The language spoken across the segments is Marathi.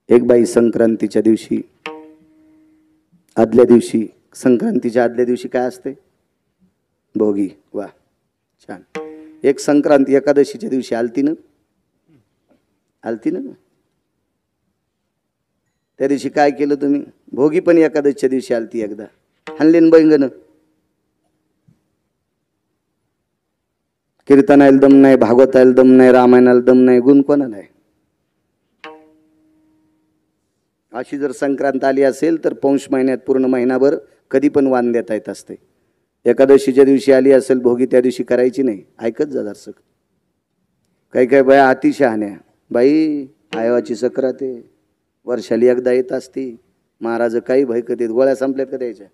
एक बाई संक्रांतीच्या दिवशी, आदल्या दिवशी, संक्रांतीच्या आदल्या दिवशी काय असते? भोगी. वा, छान. एक संक्रांती एकादशीच्या दिवशी आलती ना, आलती ना. त्या दिवशी काय केलं तुम्ही? भोगी पण एकादशीच्या दिवशी आलती एकदा. हाणलेन बैंगन. कीर्तनाला दम नाही, भागवताला दम नाही, रामायणाला दम नाही, गुण कोणाला आहे? अशी जर संक्रांत आली असेल तर पौष महिन्यात पूर्ण महिनाभर कधी पण वाण देता येत असते. एकादशीच्या दिवशी आली असेल भोगी, त्या दिवशी करायची नाही. ऐकत जा जरासं. काही काही बाया अतिशहाण्या. बाई आयवाची सक्रात आहे, वर्षाली एकदा येत असती. महाराज काही भयकत येत. गोळ्या संपल्यात का द्यायच्या?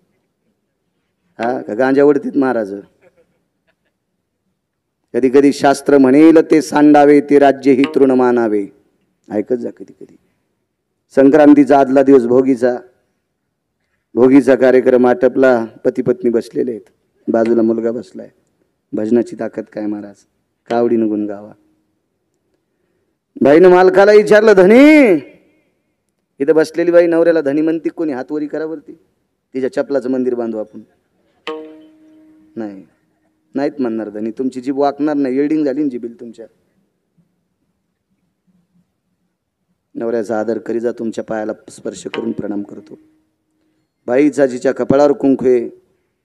हा का गांजा ओढतीत महाराज? कधी कधी शास्त्र म्हणेल ते सांडावे, ते राज्य ही तृण मानावे. ऐकत जा. कधी कधी संक्रांतीचा आदला दिवस भोगीचा. भोगीचा कार्यक्रम आटपला. पती पत्नी बसलेले आहेत, बाजूला मुलगा बसलाय. भजनाची ताकद काय महाराज, कावडीनं गुण गावा. बाईनं मालकाला विचारलं, धनी? इथं बसलेली बाई नवऱ्याला धनी म्हणती. कोणी हातवरी करा वरती. तिच्या चपलाचं मंदिर बांधू आपण. नाही, नाहीत म्हणणार धनी. तुमची जीभ वाकणार नाही. येल्डिंग झाली ना जिबील तुमच्या. नवऱ्याचा आदर करी जा. तुमच्या पायाला स्पर्श करून प्रणाम करतो. बाईचा जिच्या कपाळावर कुंकू आहे,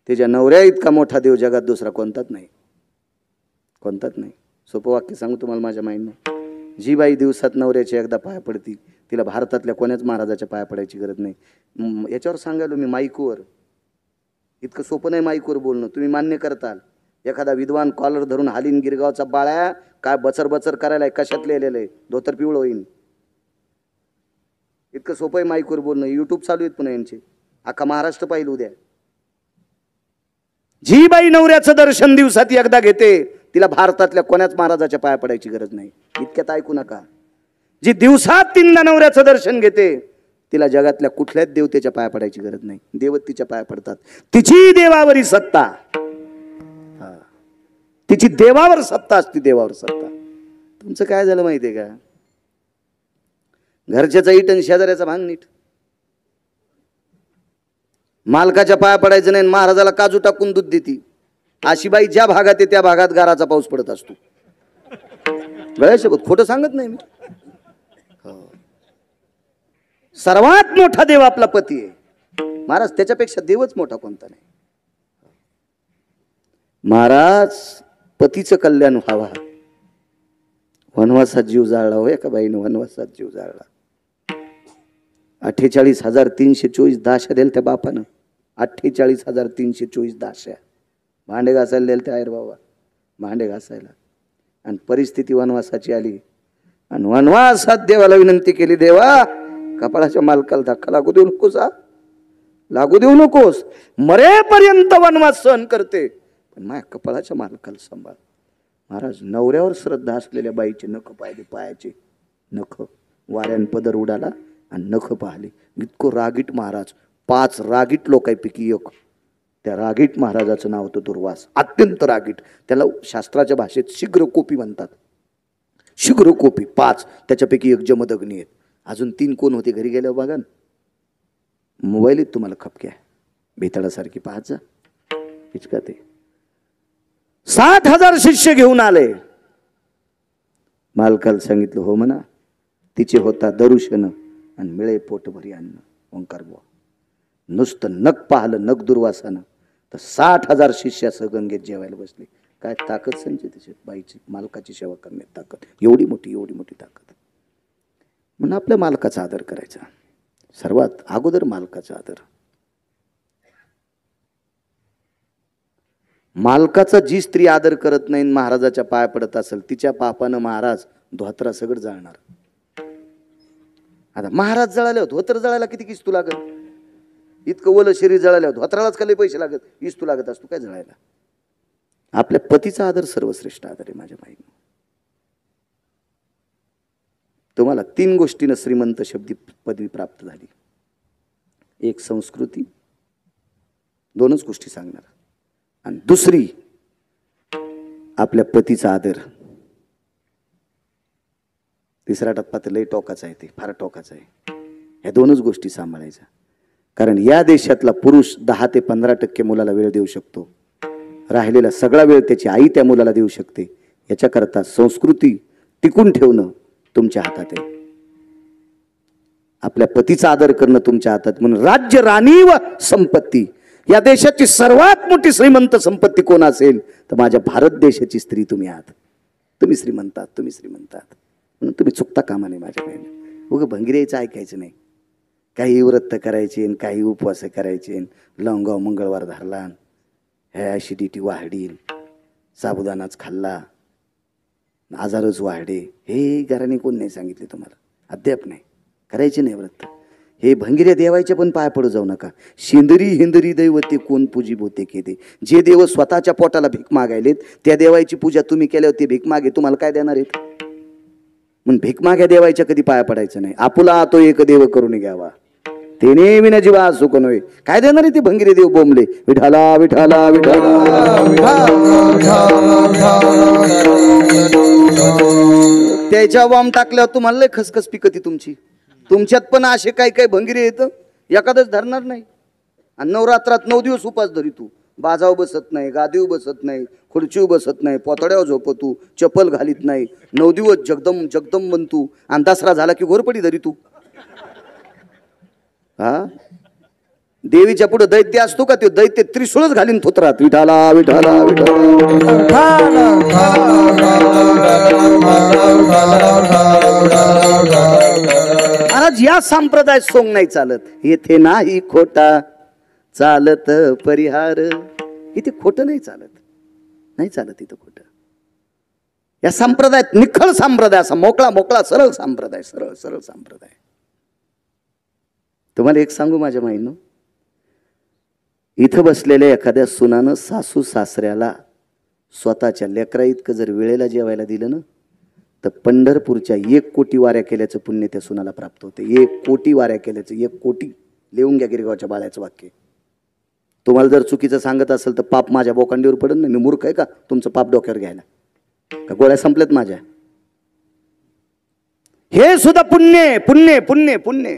त्याच्या नवऱ्या इतका मोठा देव जगात दुसरा कोणताच नाही, कोणताच नाही. सोपं वाक्य सांगू तुम्हाला माझ्या माईनं. जी बाई दिवसात नवऱ्याच्या एकदा पाया पडती, तिला भारतातल्या कोण्याच महाराजाच्या पाया पडायची गरज नाही. याच्यावर सांगायलो मी माईकवर. इतकं सोपं नाही माईकवर बोलणं. तुम्ही मान्य करताल. एखादा विद्वान कॉलर धरून हालीन गिरगावचा बाळ्या काय बचर बचर करायला कशात लिहिलेलं आहे, धोतर पिवळं होईन. इतकं सोपं आहे माईकवर बोलणं. युट्यूब चालू आहेत पुन्हा यांचे. अख्खा महाराष्ट्र पाहिलं उद्या. जी बाई नवऱ्याचं दर्शन दिवसात एकदा घेते, तिला भारतातल्या कोण्याच महाराजाच्या पाया पडायची गरज नाही. इतक्यात ऐकू नका. जी दिवसात तीनदा नवऱ्याचं दर्शन घेते, तिला जगातल्या कुठल्याच देवतेच्या पाया पडायची गरज नाही. देवत तिच्या पाया पडतात. तिची देवावरी सत्ता. तिची देवावर सत्ता असते. देवावर सत्ता. तुमचं काय झालं माहितीये का? घरच्याचा इट आणि शेजाऱ्याचा भांग नीट. मालकाच्या पाया पडायचं नाही, महाराजाला काजू टाकून दूध देती. अशी बाई ज्या भागात आहे त्या भागात गाराचा पाऊस पडत असतो. गळ्यासोबत खोटं सांगत नाही मी. सर्वात मोठा देव आपला पती आहे महाराज. त्याच्यापेक्षा देवच मोठा कोणता नाही. महाराज पतीचं कल्याण व्हावा. वनवासात जीव जाळला. हो एका बाईने वनवासात जीव जाळला. 48,324 दाशा दिल्या त्या बापानं. 48,324 दाशा. भांडे घासायला दिले त्या आयर बाबा, भांडे घासायला. आणि परिस्थिती वनवासाची आली. आणि वनवासात देवाला विनंती केली, देवा कपाळाच्या मालकाला धक्का लागू देऊ नकोस. लागू देऊ नकोस. मरेपर्यंत वनवास सहन करते, पण माझ्या कपाळाच्या मालकाला सांभाळ. महाराज नवऱ्यावर श्रद्धा असलेल्या बाईचे नख पाहिले. पायाचे नख. वाऱ्यान पदर उडाला आणि नख पाहिले. इतकं रागीट महाराज. 5 रागीट लोकांपैकी एक. त्या रागीट महाराजाचं नाव होतं दुर्वास. अत्यंत रागीट. त्याला शास्त्राच्या भाषेत शीघ्रकोपी म्हणतात. शीघ्रकोपी 5. त्याच्यापैकी एक जमदग्नी आहेत. अजून 3 कोण होते घरी गेल्यावर बघा. मोबाईलीत तुम्हाला खपक्या भेताळासारखी पाहत जा. इचका ते 60,000 शिष्य घेऊन आले. मालकाला सांगितलं हो म्हणा. तिचे होता दरुशन आणि मिळे पोटभरी अन्न. ओंकार बुवा. नुसतं नख पाहलं नख दुर्वासानं तर 60,000 शिष्यासह गंगेत जेवायला बसले. काय ताकद संजय त्याची बाईची. मालकाची सेवा करण्यात ताकद. एवढी मोठी ताकद. म्हणून आपल्या मालकाचा आदर करायचा. सर्वात अगोदर मालकाचा आदर. मालकाचा जी स्त्री आदर करत नाही, महाराजाच्या पाया पडत असेल, तिच्या पापानं महाराज धोत्रा सगळं जळणार. आता महाराज जळाल्यावर धोत्र जळायला किती किस्तू लागत? इतकं ओलं शरीर जळाल्यावर धोत्रालाच खाली पैसे लागत, इस्तू लागत असतो काय जळायला? आपल्या पतीचा आदर सर्वश्रेष्ठ आदर आहे माझ्या माईने. तुम्हाला 3 गोष्टीनं श्रीमंत शब्दी पदवी प्राप्त झाली. एक संस्कृती, 2च गोष्टी सांगणार, आणि दुसरी आपल्या पतीचा आदर. तिसरा टप्पा तर लय टोकाचा आहे. ते फार टोकाचा आहे. ह्या दोनच गोष्टी सांभाळायच्या. कारण या देशातला पुरुष 10 ते 15% मुलाला वेळ देऊ शकतो, राहिलेला सगळा वेळ त्याची आई त्या मुलाला देऊ शकते. याच्याकरता संस्कृती टिकून ठेवणं तुमच्या हातात आहे. आपल्या पतीचा आदर करणं तुमच्या हातात. म्हणून राज्य राणी व संपत्ती, या देशाची सर्वात मोठी श्रीमंत संपत्ती कोण असेल तर माझ्या भारत देशाची स्त्री तुम्ही आहात. तुम्ही श्रीमंतात, तुम्ही श्रीमंतात. म्हणून तुम्ही चुकता कामा नये माझ्या बहिणी. उगं भंगिरायचं ऐकायचं नाही. काही व्रत करायचे, काही उपवास करायचे, लवंगाव मंगळवार धरला, ह्या ॲसिडिटी वाढील, साबुदानाच खाल्ला, आजारच वाढे, हे घराने कोण नाही सांगितले तुम्हाला? अद्याप नाही. करायचे नाही व्रत. हे भंगिऱ्या देवायच्या पण पाय पडू जाऊ नका. शेंदरी हिंदरी दैवते कोण पूजी बोते केदे. जे देव स्वतःच्या पोटाला भीक मागायलेत त्या देवाची पूजा तुम्ही केल्यावर ते भीक मागे तुम्हाला काय देणार आहेत? म्हणून भीक माग्या देवायच्या कधी पाया पडायचं नाही. आपुला तो एक देव करून घ्यावा, तेने विना जीवा सुख नव्हे. काय देणार आहे ते भंगिरे देव बोंबले, विठाला विठाला विठाला. त्याच्या बॉम्ब टाकल्यावर तुम्हाला लय खसखस पिकती तुमची. तुमच्यात पण असे काही काही भंगिरे येतं, एखादच धरणार नाही. आणि नवरात्रात 9 दिवस उपास धरी तू. बाजाव बसत नाही, गादीव बसत नाही, खुर्चीव बसत नाही, पोतड्यावर झोपतू, चप्पल घालीत नाही, 9 दिवस जगदम जगदम बनतू. आणि दसरा झाला की घोरपडी धरी तू. हा, देवीच्या पुढे दैत्य असतो का? ते दैत्य त्रिशूळच घालीन थोतरात, विठाला विठाला महाराज. या संप्रदाय सोंग नाही चालत. येथे नाही खोटा चालत परिहार. इथे खोटं नाही चालत, नाही चालत इथं खोटं. या संप्रदायात निखळ संप्रदाय, असा मोकळा मोकळा सरळ संप्रदाय, सरळ सरळ संप्रदाय. तुम्हाला एक सांगू माझ्या माईनं, इथं बसलेल्या एखाद्या सुनानं सासू सासऱ्याला स्वतःच्या लेकरा इतकं जर वेळेला जेवायला दिलं ना, तर पंढरपूरच्या 1 कोटी वाऱ्या केल्याचं पुण्य त्या सुनाला प्राप्त होते. 1 कोटी वाऱ्या केल्याचं, 1 कोटी. लिहून घ्या गिरगावच्या बाळ्याचं वाक्य. तुम्हाला जर चुकीचं सांगत असेल तर पाप माझ्या बोकांडीवर पडन ना. मी मूर्ख आहे का तुमचं पाप डोक्यावर घ्यायला? का गोळ्या संपल्यात माझ्या? हे सुद्धा पुण्य पुण्य पुण्य पुण्य.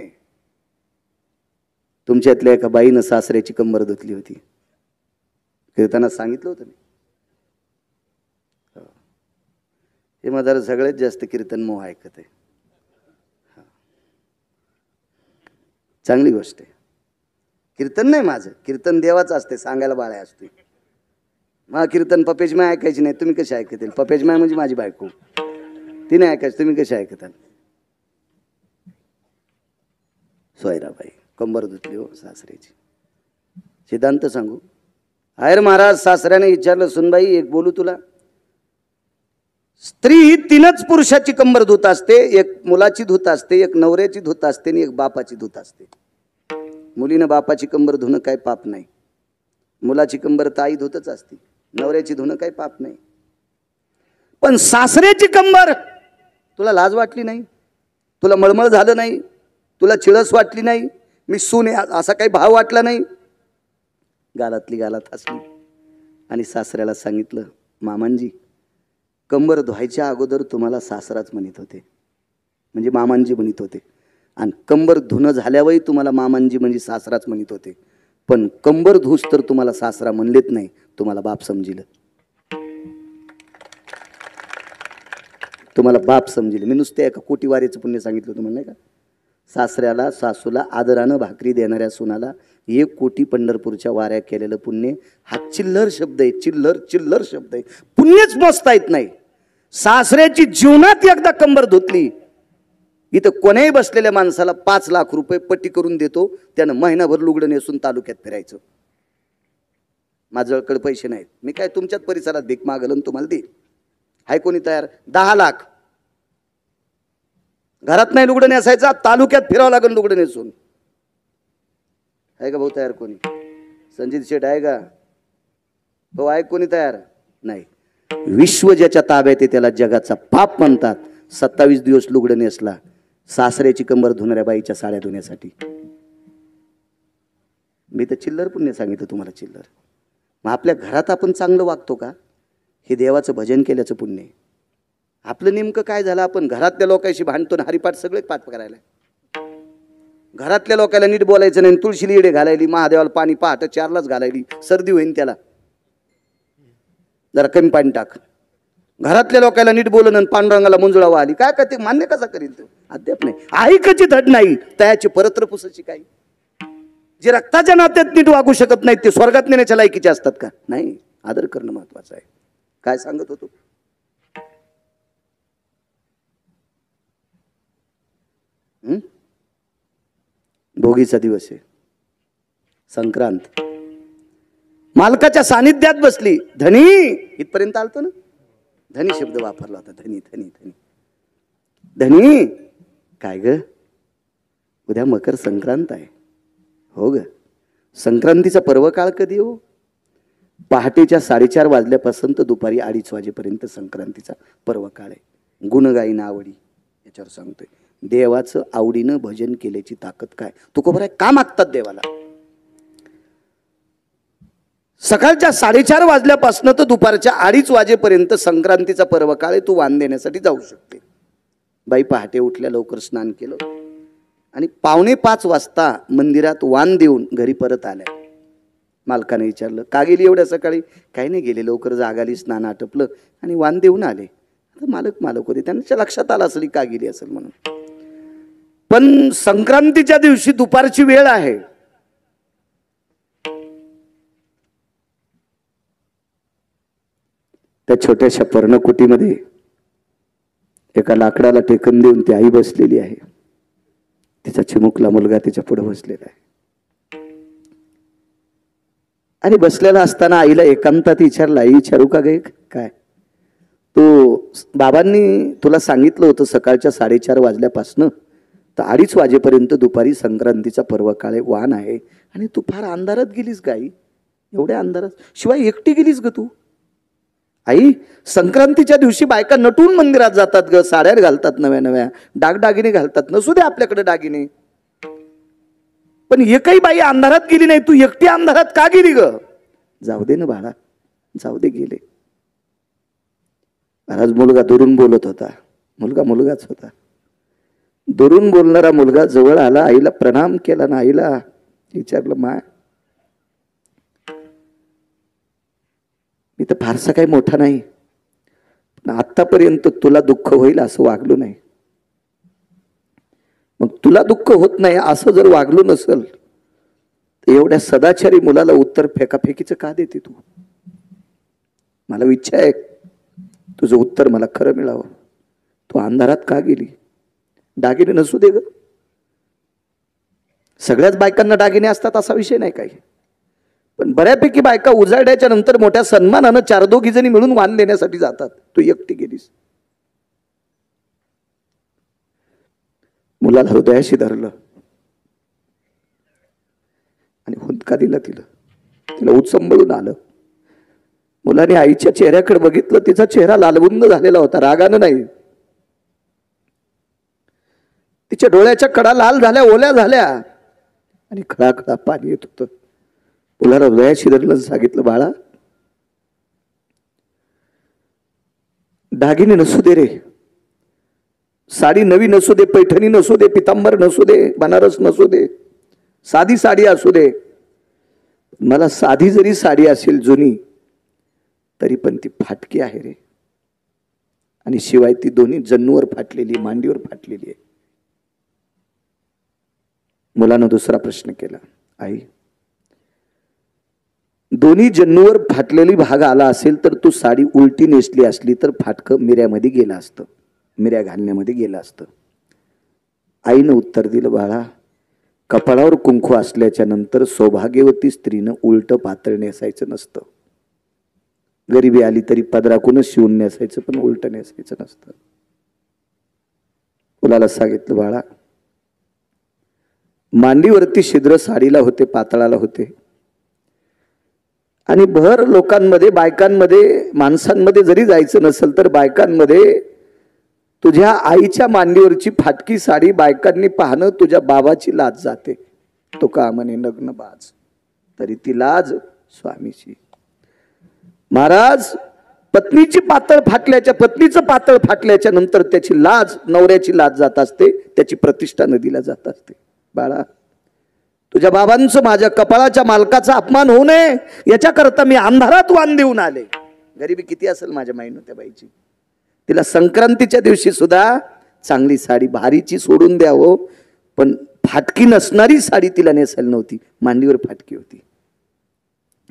तुमच्यातल्या एका बाईनं सासऱ्याची कंबर धुतली होती, कीर्तनात सांगितलं होतं मी. हे माझं सगळ्यात जास्त कीर्तन मोह ऐकत आहे. चांगली गोष्ट आहे. कीर्तन नाही माझं, कीर्तन देवाचं असते, सांगायला बाळ्या असते. मला कीर्तन पपेज माय ऐकायची नाही. तुम्ही कशी ऐकतील? पपेज माय म्हणजे माझी बायको, ती नाही ऐकायची. तुम्ही कशी ऐकताल? सोयराबाई कंबर धुतली हो सासऱ्याची. सिद्धांत सांगू, आयर महाराज सासऱ्याने विचारलं, सुनबाई एक बोलू तुला. स्त्री ही 3च पुरुषाची कंबर धुत असते. एक मुलाची धुत असते, एक नवऱ्याची धुत असते आणि एक बापाची धुत असते. मुलीनं बापाची कंबर धुणं काही पाप नाही. मुलाची कंबर ताई धुतच असते. नवऱ्याची धुणं काही पाप नाही. पण सासऱ्याची कंबर, तुला लाज वाटली नाही? तुला मळमळ झालं नाही? तुला चिळस वाटली नाही? मी सून आहे असा काही भाव वाटला नाही? गालातली गालात हसली आणि सासऱ्याला सांगितलं, मामांजी कंबर धुवायच्या अगोदर तुम्हाला सासराच म्हणत होते, म्हणजे मामांजी म्हणत होते. आणि कंबर धुणं झाल्यावरही तुम्हाला मामांजी म्हणजे सासराच म्हणत होते. पण कंबर धुस तर तुम्हाला सासरा म्हणलेत नाही, तुम्हाला बाप समजिलं. तुम्हाला बाप समजिलं. मी नुसते एका कोटी वारीचं पुण्य सांगितलं तुम्हाला, नाही का? सासऱ्याला सासूला आदरानं भाकरी देणाऱ्या सुनाला 1 कोटी पंढरपूरच्या वाऱ्या केलेलं पुण्य. हा चिल्लर शब्द आहे, चिल्लर चिल्लर शब्द आहे. पुण्यच मोजता येत नाही. सासऱ्याची जीवनात एकदा कंबर धुतली, इथं कोणाही बसलेल्या माणसाला 5 लाख रुपये पट्टी करून देतो. त्यानं महिनाभर लुगडं नेसून तालुक्यात फिरायचं. माझ्याकडे पैसे नाहीत, मी काय तुमच्याच परिसरात भीक मागलं तुम्हाला देईल. हाय कोणी तयार? 10 लाख. घरात नाही लुगडं नेसायचा, तालुक्यात फिरावं लागेल लुगडं नेसून. आहे का भाऊ तयार कोणी? संजित शेठ आहे का भाऊ? आहे कोणी तयार? नाही. विश्व ज्याच्या ताब्यात आहे त्याला जगाचा पाप म्हणतात. 27 दिवस लुगडं नेसला सासऱ्याची कंबर धुणाऱ्या बाईच्या साड्या धुण्यासाठी. मी तर चिल्लर पुण्य सांगितलं तुम्हाला, चिल्लर. मग आपल्या घरात आपण चांगलं वागतो का? हे देवाचं भजन केल्याचं पुण्य आहे. आपलं नेमकं काय झालं? आपण घरातल्या लोकांशी भांडतो ना, हरिपाठ सगळे पाठ करायला. घरातल्या लोकांना नीट बोलायचं नाही, तुळशीला इडे घालायली, महादेवाला पाणी पहाटे 4लाच घालायली, सर्दी होईन त्याला, जरा कमी पाणी टाक. घरातल्या लोकांना नीट बोलून आणि पांडुरंगाला मुंजळावा आली, काय करते मान्य कसा करील तो? अद्याप नाही. ऐकायची धड नाही, तयाची परत्र पुसाची काही. जे रक्ताच्या नात्यात नीट वागू शकत नाहीत ते स्वर्गात नेण्याच्या लायकीचे असतात का? नाही. आदर करणं महत्वाचं आहे. काय सांगत होतो? भोगीचा दिवस आहे, संक्रांत. मालकाच्या सानिध्यात बसली. धनी इथपर्यंत आलतो ना, धनी शब्द वापरला होता. धनी धनी धनी धनी. काय ग, उद्या मकर संक्रांत आहे. हो ग. संक्रांतीचा पर्व काळ कधी हो? पहाटेच्या 4:30 वाजल्यापासून तर दुपारी 2:30 वाजेपर्यंत संक्रांतीचा पर्व काळ आहे. गुणगायीन आवडी याच्यावर सांगतोय. देवाचं आवडीनं भजन केल्याची ताकद काय? तू खबर आहे का मागतात देवाला? सकाळच्या 4:30 वाजल्यापासून तर दुपारच्या 2:30 वाजेपर्यंत संक्रांतीचा पर्व काळ आहे. तू वाण देण्यासाठी जाऊ शकते. बाई पहाटे उठल्या, लवकर स्नान केलं आणि 4:45 वाजता मंदिरात वाण देऊन घरी परत आल्या. मालकाने विचारलं, का गेली एवढ्या सकाळी? काही नाही गेले, लवकर जाग आली, स्नान आटपलं आणि वाण देऊन आले. मालक होते, त्यांच्या लक्षात आलं असेल का गेली असेल म्हणून. पण संक्रांतीच्या दिवशी दुपारची वेळ आहे. त्या छोट्याशा पर्णकुटीमध्ये एका लाकडाला टेकन देऊन ती आई बसलेली आहे. तिचा चिमुकला मुलगा तिच्या पुढे बसलेला आहे. आणि बसलेला असताना आईला एकांतात विचारलं, आई विचारू का गे? काय तू बाबांनी तुला सांगितलं होतं सकाळच्या 4:30 वाजल्यापासनं तर 2:30 वाजेपर्यंत दुपारी संक्रांतीचा पर्व काळे वाण आहे आणि तू फार अंधारात गेलीस गाई. एवढ्या अंधारात? शिवाय एकटी गेलीस ग तू? आई, संक्रांतीच्या दिवशी बायका नटून मंदिरात जातात ग, साड्या घालतात, नव्या नव्या दागदागिने घालतात. नसू दे आपल्याकडे दागिने, पण एकही बाई अंधारात गेली नाही. तू एकटी अंधारात का गेली ग? जाऊ दे ना बाळा, जाऊ दे, गेले. महाराज मुलगा दुरून बोलत होता. मुलगाच होता. दुरून बोलणारा मुलगा जवळ आला, आईला प्रणाम केला ना. आईला विचारलं, माय मी तर फारसा काही मोठा नाही, पण आतापर्यंत तुला दुःख होईल असं वागलो नाही. मग तुला दुःख होत नाही असं जर वागलो नसल तर एवढ्या सदाचारी मुलाला उत्तर फेकाफेकीचं का देते तू? मला इच्छा आहे तुझं उत्तर मला खरं मिळावं. तू अंधारात का गेली? दागिने नसू दे ग, सगळ्याच बायकांना दागिने असतात असा विषय नाही काही, पण बऱ्यापैकी बायका उजाड्याच्या नंतर मोठ्या सन्मानानं 4-2 जणी मिळून वाण देण्यासाठी जातात. तू एकटी गेलीस. मुलाला हृदयाशी धरलं आणि हुंदका दिला. तिला उचंबळून आलं. मुलाने आईच्या चेहऱ्याकडे बघितलं. तिचा चेहरा लालबुंद झालेला होता, रागानं नाही. तिच्या डोळ्याच्या कडा लाल झाल्या, ओल्या झाल्या आणि खळाखळा पाणी येत होतं. मुलाला हृदयाशी धरलं, सांगितलं, बाळा दागिने नसू दे रे, साडी नवी नसू दे, पैठणी नसू दे, पितांबर नसू दे, बनारस नसू दे, साधी साडी असू दे. मला साधी जरी साडी असेल जुनी तरी पण ती फाटकी आहे रे. आणि शिवाय ती दोन्ही जन्नूवर फाटलेली, मांडीवर फाटलेली आहे. मुलानं दुसरा प्रश्न केला, आई दोन्ही जन्नूवर फाटलेली भाग आला असेल तर तू साडी उलटी नेसली असली तर फाटकं मिऱ्यामध्ये गेलं असतं, मिऱ्या घालण्यामध्ये गेलं असतं. आईनं उत्तर दिलं, बाळा कपाळावर कुंकू असल्याच्या नंतर सौभाग्यवती स्त्रीनं उलट पातळ नेसायचं नसतं. गरिबी आली तरी पदराकूनच शिवून नेसायचं, पण उलट नेसायचं नसतं. मुलाला सांगितलं, बाळा मांडीवरती छिद्र साडीला होते, पातळाला होते. आणि भर लोकांमध्ये, बायकांमध्ये, माणसांमध्ये जरी जायचं नसेल तर बायकांमध्ये तुझ्या आईच्या मांडीवरची फाटकी साडी बायकांनी पाहणं तुझ्या बाबाची लाज जाते. तो का म्हणे नग्न बाज, तरी ती लाज स्वामीची. महाराज पत्नीचं पातळ फाटल्याच्या नंतर त्याची लाज, नवऱ्याची लाज जात असते, त्याची प्रतिष्ठा नदीला जात असते. बाळा, तुझ्या बाबांचं माझ्या कपाळाच्या मालकाचा अपमान होऊ नये याच्याकरता मी अंधारात वाण देऊन आले. गरिबी किती असेल माझ्या माईनं त्या बाईची. तिला संक्रांतीच्या दिवशी सुद्धा चांगली साडी भारीची सोडून द्यावं, पण फाटकी नसणारी साडी तिला नेसायला नव्हती, मांडीवर फाटकी होती.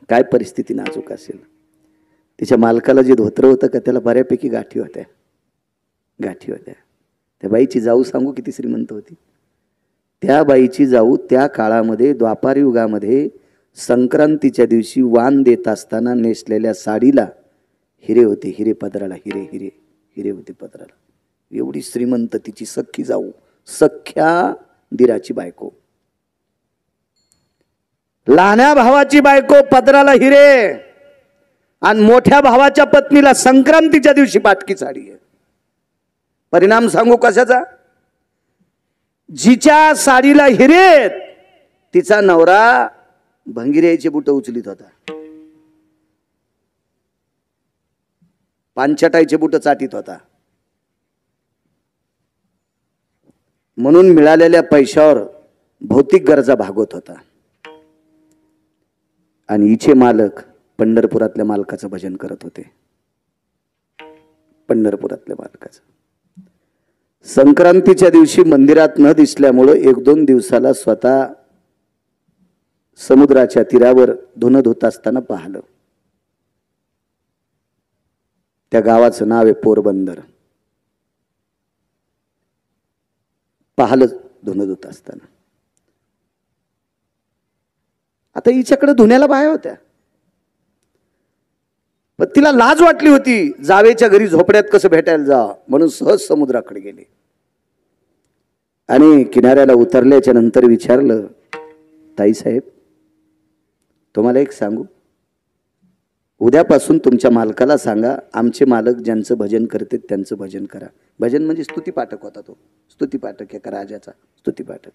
काय परिस्थिती नाजूक असेल. तिच्या मालकाला जे धोतर होतं का त्याला बऱ्यापैकी गाठी होत्या. त्या बाईची जाऊ सांगू किती श्रीमंत होती. त्या बाईची जाऊ त्या काळामध्ये द्वापार युगामध्ये संक्रांतीच्या दिवशी वाण देत असताना नेसलेल्या साडीला हिरे होते. हिरे पदराला हिरे होते पदराला. एवढी श्रीमंत तिची सख्खी जाऊ, सख्या दिराची बायको, लहान्या भावाची बायको पदराला हिरे, आणि मोठ्या भावाच्या पत्नीला संक्रांतीच्या दिवशी फाटकी साडी आहे. परिणाम सांगू कशाचा. जिच्या साडीला हिरे तिचा नवरा भंगिऱ्याचे बुट उचलीत होता, पानछटाईचे बुट चाटीत होता. म्हणून मिळालेल्या पैशावर भौतिक गरजा भागवत होता. आणि हिचे मालक पंढरपुरातल्या मालकाचं भजन करत होते. पंढरपुरातल्या मालकाचं. संक्रांतीच्या दिवशी मंदिरात न दिसल्यामुळं 1-2 दिवसाला स्वतः समुद्राच्या तीरावर धुणं धुत असताना पाहिलं. त्या गावाचं नाव आहे पोरबंदर. पाहिलं धुणं धुत असताना. आता हिच्याकडे धुण्याला बाया होत्या, पण तिला लाज वाटली होती. जावेच्या घरी झोपड्यात कसं भेटायला जा, म्हणून सहज समुद्राकडे गेले. आणि किनाऱ्याला उतरल्याच्या नंतर विचारलं, ताईसाहेब तुम्हाला एक सांगू, उद्यापासून तुमच्या मालकाला सांगा आमचे मालक ज्यांचं भजन करते त्यांचं भजन करा. भजन म्हणजे स्तुतीपाठक होता तो, स्तुतीपाठक एका राजाचा स्तुतीपाठक.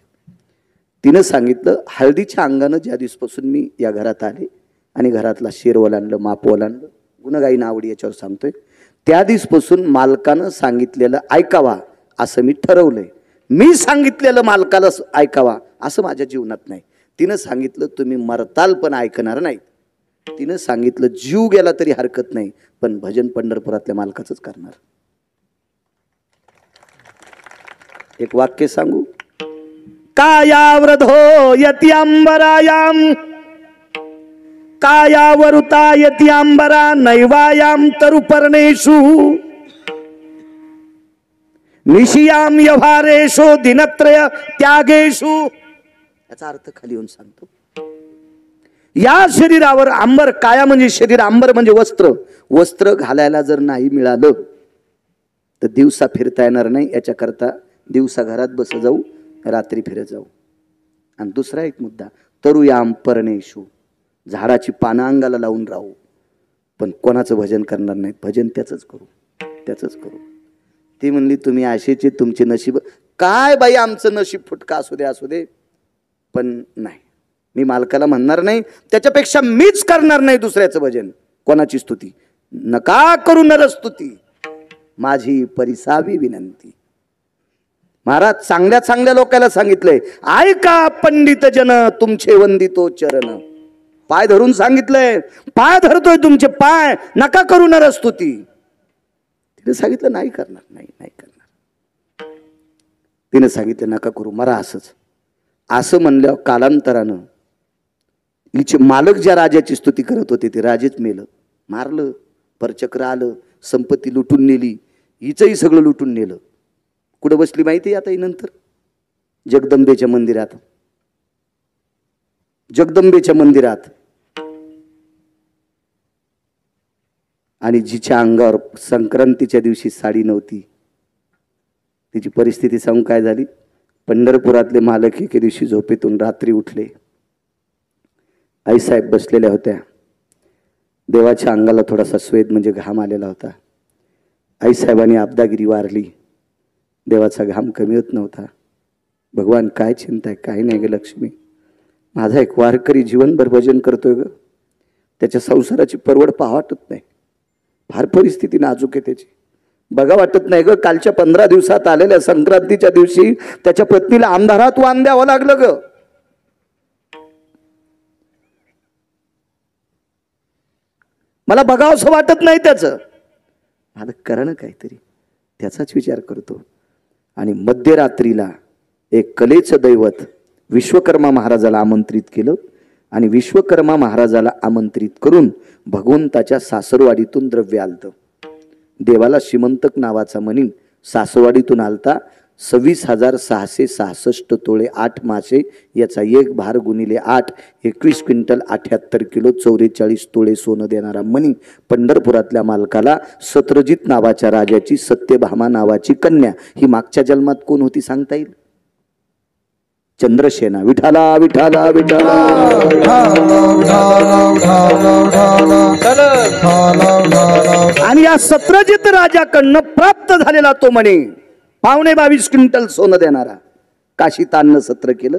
तिनं सांगितलं, हळदीच्या अंगानं ज्या दिवसपासून मी या घरात आले आणि घरातला शेर ओलांडलं, माप ओलांडलं, गुणगाईन आवडी याच्यावर सांगतोय, त्या दिवसपासून मालकानं सांगितलेलं ऐकावा असं मी ठरवलंय. मी सांगितलेलं मालकाला ऐकावा असं माझ्या जीवनात नाही. तिनं सांगितलं तुम्ही मरताल पण ऐकणार नाही. तिनं सांगितलं जीव गेला तरी हरकत नाही, पण भजन पंढरपुरातल्या मालकाचंच करणार. एक वाक्य सांगू, कायावृधो यति अंबरायाम कायावरुता यति अंबरा नैवायाम तरुपर्णेषु निशियाम व्यवहारेषु दिनत्रय त्यागेषु. याचा अर्थ खाली येऊन सांगतो. या शरीरावर अंबर, काया म्हणजे शरीर, अंबर म्हणजे वस्त्र. वस्त्र घालायला जर नाही मिळालं तर दिवसा फिरता येणार नाही. याच्याकरता दिवसा घरात बस जाऊ, रात्री फिरत जाऊ. आणि दुसरा एक मुद्दा, तरुयाम पर्णेषु, झाडाची पानं अंगाला लावून राहू, पण कोणाचं भजन करणार नाहीत. भजन त्याचंच करू. ती म्हणली तुम्ही आशेचे, तुमचे नशीब. काय बाई आमचं नशीब फुटका असू दे, पण नाही, मी मालकाला म्हणणार नाही, त्याच्यापेक्षा मीच करणार नाही दुसऱ्याचं भजन. कोणाची स्तुती नका करू नरस्तुती, माझी परिसावी विनंती. महाराज चांगल्या लोकांना सांगितलंय, ऐका पंडित जन तुमचे वंदितो चरण. पाय धरून सांगितलंय, पाय धरतोय तुमचे पाय, नका करू नरस्तुती. तिने सांगितलं नाही करणार, नाही करणार. तिने सांगितलं नका करू, मरा असंच. असं म्हणल्यावर कालांतरानं हिचे मालक ज्या राजाची स्तुती करत होते ते राजेच मेलं, मारलं, परचक्र आलं, संपत्ती लुटून नेली, हिचंही सगळं लुटून नेलं. कुठं बसली माहिती आता ही नंतर? जगदंबेच्या मंदिरात. आणि जिच्या अंगावर संक्रांतीच्या दिवशी साडी नव्हती, तिची परिस्थिती सांगून काय झाली. पंढरपुरातले मालक एके दिवशी झोपेतून रात्री उठले. आईसाहेब बसलेल्या होत्या. देवाच्या अंगाला थोडासा स्वेद म्हणजे घाम आलेला होता. आईसाहेबांनी आपदागिरी वारली. देवाचा घाम कमी होत नव्हता. भगवान काय चिंता आहे, काही नाही ग लक्ष्मी, माझा एक वारकरी जीवनभर भजन करतोय ग, त्याच्या संसाराची परवड पाहा वाटत नाही, फार परिस्थिती नाजूक आहे त्याची. बघा वाटत नाही ग, कालच्या 15 दिवसात आलेल्या संक्रांतीच्या दिवशी त्याच्या पत्नीला अंधारात वाण द्यावं लागलं ग. मला बघावं असं वाटत नाही त्याचं, मला करणं काहीतरी, त्याचाच विचार करतो. आणि मध्यरात्रीला एक कलेचं दैवत विश्वकर्मा महाराजाला आमंत्रित केलं आणि विश्वकर्मा महाराजाला आमंत्रित करून भगवंताच्या सासरवाडीतून द्रव्य आलतं. देवाला श्रीमंतक नावाचा मनी सासरवाडीतून आलता. 26,666 तोळे 8 मासे, याचा एक भार गुणिले 8, 21 क्विंटल 78 किलो 44 तोळे सोनं देणारा मनी पंढरपुरातल्या मालकाला सत्रजित नावाच्या राजाची सत्यभामा नावाची कन्या, ही मागच्या जन्मात कोण होती सांगता येईल? चंद्रसेना. विठाला विठाला विठाला. आणि या सत्रजित राजाकडनं प्राप्त झालेला तो मणी 22.25 क्विंटल सोनं देणारा. काशीत अन्न सत्र केलं,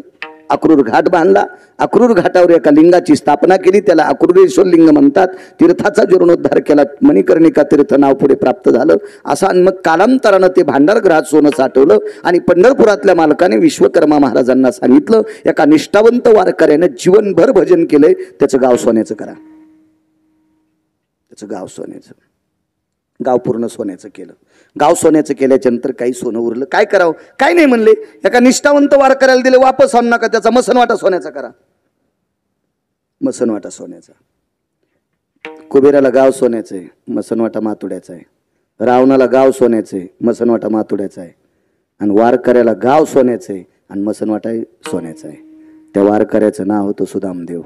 अक्रूर घाट बांधला, अक्रूर घाटावर एका लिंगाची स्थापना केली, त्याला अक्रूरेश्वर लिंग म्हणतात. तीर्थाचा जीर्णोद्धार केला, मणिकर्णिका तीर्थ नाव पुढे प्राप्त झालं. असा मग कालांतरानं ते भांडारगृहात सोनं साठवलं आणि पंढरपुरातल्या मालकाने विश्वकर्मा महाराजांना सांगितलं, एका निष्ठावंत वारकऱ्याने जीवनभर भजन केलंय, त्याचं गाव सोन्याचं करा. त्याचं गाव सोन्याचं, गाव पूर्ण सोन्याचं केलं. गाव सोन्याचं केल्याच्या नंतर काही सोनं उरलं, काय करावं? काय नाही म्हणले, एका निष्ठावंत वारकऱ्याला दिले, वापस आणू नका, त्याचा मसनवाटा सोन्याचा करा. मसनवाटा सोन्याचा. कुबेराला गाव सोन्याचं आहे, मसनवाटा मातुड्याचा आहे. रावणाला गाव सोन्याचं आहे, मसनवाटा मातुड्याचा आहे. आणि वारकऱ्याला गाव सोन्याचं आहे आणि मसनवाटा सोन्याचा आहे. त्या वारकऱ्याचं नाव होतं सुदामदेव.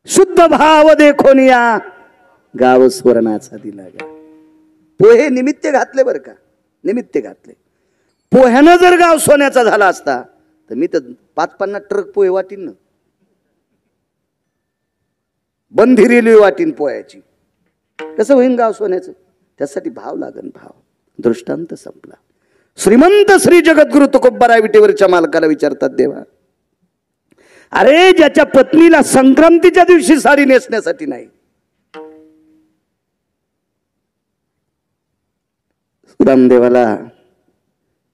शुद्ध भाव देखोनिया, गाव स्वर्णाचा दिला गा. पोहे निमित्त घातले बरं का, निमित्त घातले. पोह्यानं जर गाव सोन्याचा झाला असता तर मी तर 5-50 ट्रक पोहे वाटीन ना, बंधी रेल्वे वाटीन पोह्याची. कसं होईन गाव सोन्याचं? त्यासाठी भाव लागन, भाव. दृष्टांत संपला. श्रीमंत श्री जगद्गुरु तुकोबाराय विटेवरच्या मालकाला विचारतात, देवा अरे ज्याच्या पत्नीला संक्रांतीच्या दिवशी साडी नेसण्यासाठी नाही, सुदामदेवाला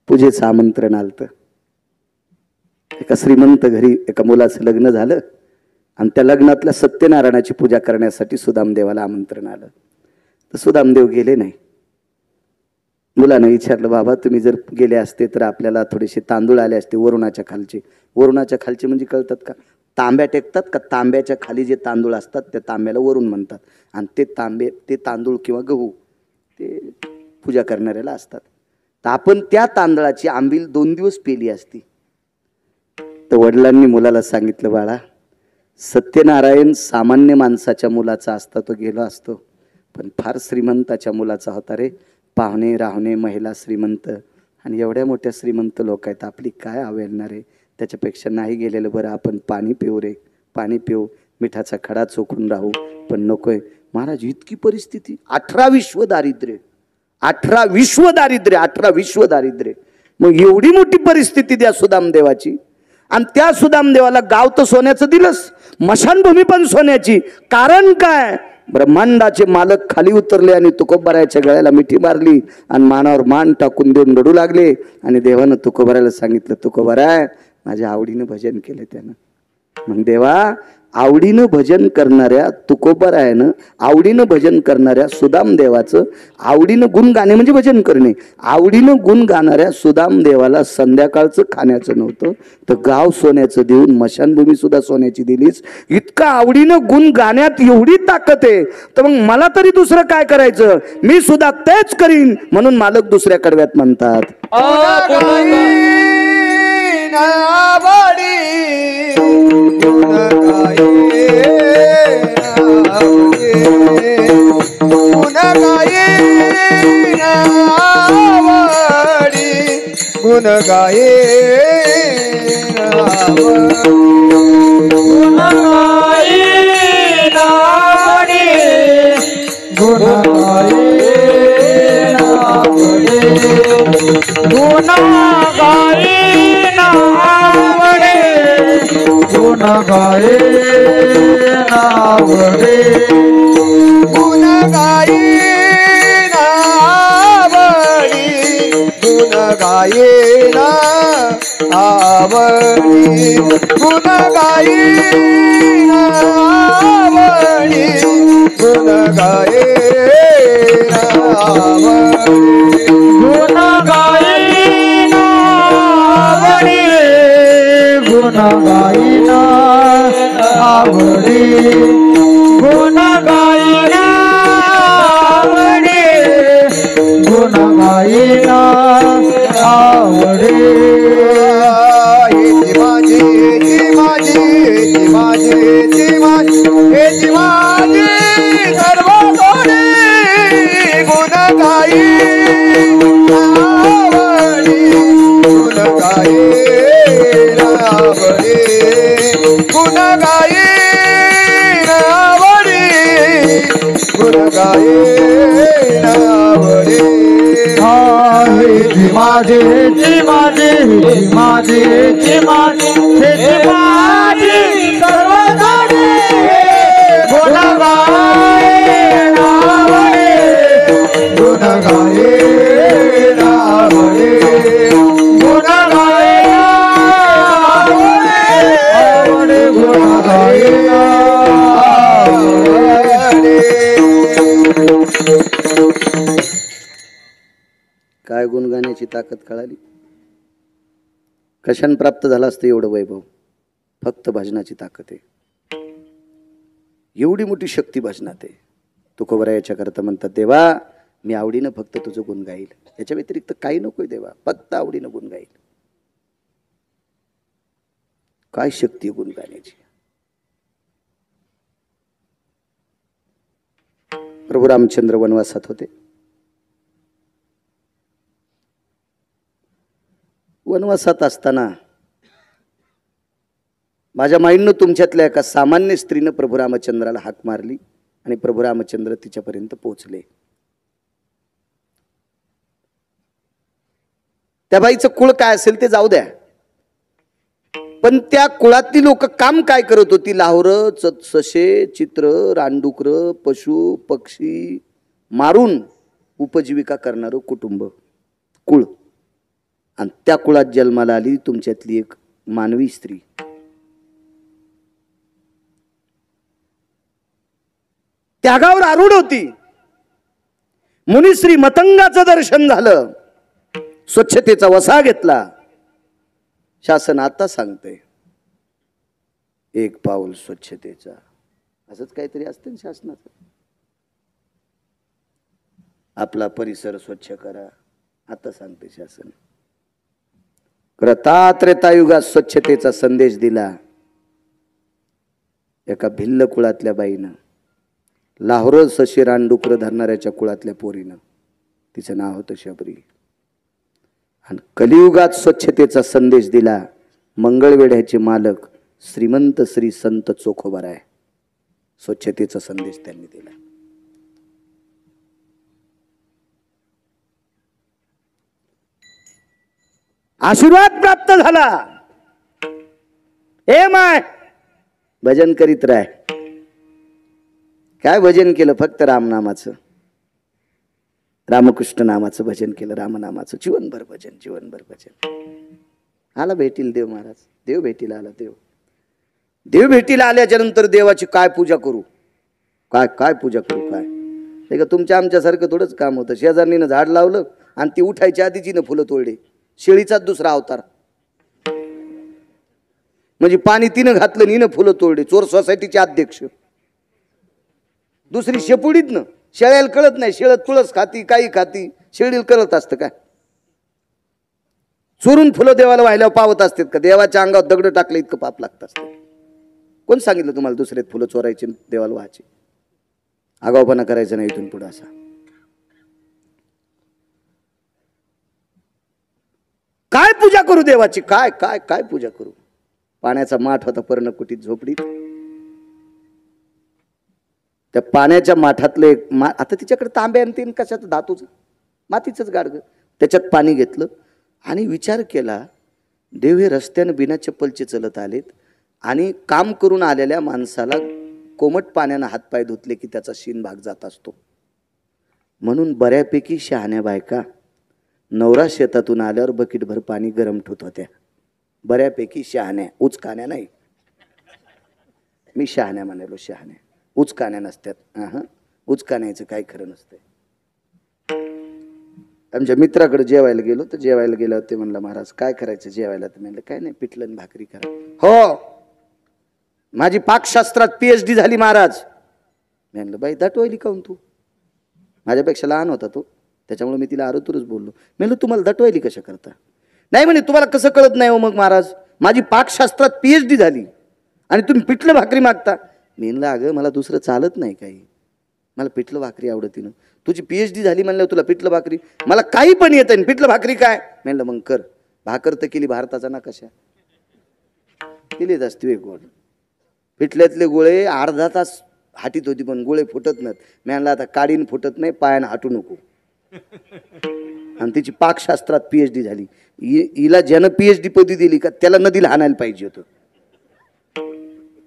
पूजेचं आमंत्रण आलतं. एका श्रीमंत घरी एका मुलाचं लग्न झालं आणि त्या लग्नातल्या सत्यनारायणाची पूजा करण्यासाठी सुदामदेवाला आमंत्रण आलं. तर सुदामदेव गेले नाही. मुलानं विचारलं, बाबा तुम्ही जर गेले असते तर आपल्याला थोडेसे तांदूळ आले असते वरुणाच्या खालचे. वरुणाच्या खालचे म्हणजे कळतात का? तांब्या टेकतात का, तांब्याच्या खाली जे तांदूळ असतात त्या तांब्याला वरुण म्हणतात. आणि ते तांदूळ किंवा गहू ते पूजा करणाऱ्याला असतात. तर आपण त्या तांदळाची आंबील 2 दिवस पेली असती. तर वडिलांनी मुलाला सांगितलं, बाळा सत्यनारायण सामान्य माणसाच्या मुलाचा असता तो गेलो असतो, पण फार श्रीमंताच्या मुलाचा होता रे. पाहुणे राहुणे महिला श्रीमंत आणि एवढ्या मोठ्या श्रीमंत लोक आहेत, आपली काय अवेलणार आहे? त्याच्यापेक्षा नाही गेलेलं बरं. आपण पाणी पिऊ रे, पाणी पिऊ, मिठाचा खडा चोखून राहू, पण नकोय. महाराज इतकी परिस्थिती, 18 विश्व दारिद्र्य, 18 विश्व दारिद्र्य, 18 विश्व दारिद्र्य. मग एवढी मोठी परिस्थिती द्या सुदामदेवाची. आणि त्या सुदामदेवाला गाव तर सोन्याचं दिलंस, मशानभूमी पण सोन्याची. कारण काय? ब्रह्मांडाचे मालक खाली उतरले आणि तुकोबारायच्या गळ्याला मिठी मारली आणि मानावर मान टाकून देऊन रडू लागले. आणि देवानं तुकोबारायला सांगितलं, तुकोबाराय माझ्या आवडीनं भजन केलं त्यानं. मग देवा आवडीनं भजन करणाऱ्या तुकोबारायानं, आवडीनं भजन करणाऱ्या सुदामदेवाचं, आवडीनं गुण गाणे म्हणजे भजन करणे, आवडीनं गुण गाणाऱ्या सुदामदेवाला संध्याकाळचं खाण्याचं नव्हतं तर गाव सोन्याचं देऊन मशानभूमी सुद्धा सोन्याची दिलीच. इतका आवडीनं गुण गाण्यात एवढी ताकद आहे, तर मग मला तरी दुसरं काय करायचं? मी सुद्धा तेच करीन. म्हणून मालक दुसऱ्या कडव्यात म्हणतात, गुण गाये गुण गाये गायेना आवडी गुण गायेना आवडी गुण गायेना आवडी गुण गायेना आवडी गुण गायेना आवडी गुण गायेना आवडी गुण गायेना आवडी माझी माझी माझी माझी माझी सर्व थोडी गुण गाई आवडी गुण गाई आवडी गुण गाई आवडी गुण गाई आवडी माझे माझे माझे माझे माझे सर्व थोडी गुण गाई आवडी गुण गाई आवडी गुण गाई आवडी गुण गाई काय गुण गाण्याची ताकद कळाली. कशाने प्राप्त झाला असतं एवढं वैभव? फक्त भजनाची ताकद आहे. एवढी मोठी शक्ती भजनात आहे. तुकोबरा याच्या करता म्हणतात, देवा मी आवडीनं फक्त तुझं गुण गाईल, याच्या व्यतिरिक्त काही नकोय देवा, फक्त आवडीनं गुण गाईल. काय शक्ती आहे गुण गाण्याची. प्रभू रामचंद्र वनवासात होते. वनवासात असताना माझ्या माईंनं तुमच्यातल्या एका सामान्य स्त्रीनं प्रभू रामचंद्राला हाक मारली आणि प्रभू रामचंद्र तिच्यापर्यंत पोहोचले. त्या बाईचं कुळ काय असेल ते जाऊ द्या, पण त्या कुळातली लोक काम काय करत होती? लाहोरं, ससे, चित्र, रानडुकर, पशु पक्षी मारून उपजीविका करणारं कुटुंब, कुळ. आणि त्या कुळात जन्माला आली तुमच्यातली एक मानवी स्त्री. त्यागावर आरूढ होती. मुनिश्री मतंगाचं दर्शन झालं, स्वच्छतेचा वसा घेतला. शासन आता सांगते एक पाऊल स्वच्छतेचा, असंच काहीतरी असतं शासनाचं. आपला परिसर स्वच्छ करा, आता सांगते शासन. त्रेतायुगात स्वच्छतेचा संदेश दिला एका भिल्ल कुळातल्या बाईनं, लाहोर सशी रानडुकर धरणाऱ्याच्या कुळातल्या पोरीनं. तिचं नाव होतं शबरी. आणि कलियुगात स्वच्छतेचा संदेश दिला मंगळवेढ्याचे मालक श्रीमंत श्री संत चोखोबाराय. स्वच्छतेचा संदेश त्यांनी दिला. आशीर्वाद प्राप्त झाला. हे माय भजन करीत राह. काय भजन केलं? फक्त रामनामाचं, रामकृष्ण नामाचं भजन केलं, रामनामाचं. जीवनभर भजन, जीवनभर भजन. आला भेटील देव महाराज, देव भेटीला आला. देव भेटीला आल्याच्या नंतर देवाची काय पूजा करू, काय काय पूजा करू, काय ते का तुमच्या आमच्यासारखं थोडंच काम होतं. शेजारणीनं झाड लावलं आणि ती उठायच्या आधीच हिनं फुलं तोडले. शेळीचाच दुसरा अवतार. म्हणजे पाणी तिनं घातलं, हिनं फुलं तोडले. चोर सोसायटीचे अध्यक्ष. दुसरी शेपुडीत न. शेळ्याला कळत नाही, शेळत तुळस खाती, काही खाती. शेळीला कळत असतं काय? चोरून फुलं देवाला व्हायला पावत असतात का? देवाच्या अंगावर दगड टाकले इतकं पाप लागत असतं. कोण सांगितलं तुम्हाला दुसऱ्यात फुलं चोरायचे देवाला व्हायचे? आगाऊपणा करायचं नाही इथून पुढे असा. काय पूजा करू देवाची? काय काय काय पूजा करू? पाण्याचा माठ होता पर्णकुटीत झोपडीत. त्या पाण्याच्या माठातलं एक आता तिच्याकडे तांब्या आणि तीन कशाचं धातूचं मातीचंच गाडग, त्याच्यात पाणी घेतलं आणि विचार केला, देव हे रस्त्यानं बिना चप्पलचे चलत आलेत आणि काम करून आलेल्या माणसाला कोमट पाण्यानं हातपाय धुतले की त्याचा शीन भाग जात असतो. म्हणून बऱ्यापैकी शहाण्या बायका नवरा शेतातून आल्यावर बकेटभर पाणी गरम ठेवत होत्या. बऱ्यापैकी शहाण्या, उचकाण्या नाही. मी शहाण्या म्हणालो, शहाण्या. उचकाण्या नसतात. उचकाण्याचं काही खरं नसतंय. आमच्या मित्राकडे जेवायला गेलो तर जेवायला गेल्यावर ते म्हणलं, महाराज काय करायचं जेवायला? तर म्हणलं काय नाही, पिठलं आणि भाकरी करा. हो, माझी पाकशास्त्रात PhD झाली महाराज. म्हणलं बाई दटवायली काऊन तू? माझ्यापेक्षा लहान होता तो, त्याच्यामुळे मी तिला आरोतुरच बोललो. म्हणलं तुम्हाला दटवायली कशा करता? नाही म्हणे तुम्हाला कसं कळत नाही हो मग महाराज, माझी पाकशास्त्रात PhD झाली आणि तुम्ही पिठलं भाकरी मागता. मी म्हणलं अगं मला दुसरं चालत नाही काही, मला पिठलं भाकरी आवडती ना. तुझी PhD झाली म्हणल्यावर तुला पिठलं भाकरी? मला काही पण येत आहे, पिठलं भाकरी काय? म्हणलं मग कर. भाकर तर केली भारताचा नकाशा, केलीच असते गोड. पिठल्यातले गोळे अर्धा तास हाटीत होती पण गोळे फुटत नाहीत. मी म्हणलं आता काडीन फुटत नाही, पायानं हाटू नको. आणि तिची पाकशास्त्रात PhD झाली. हिला ज्यानं PhD पदवी दिली का त्याला नदीला हाणायला पाहिजे होतं.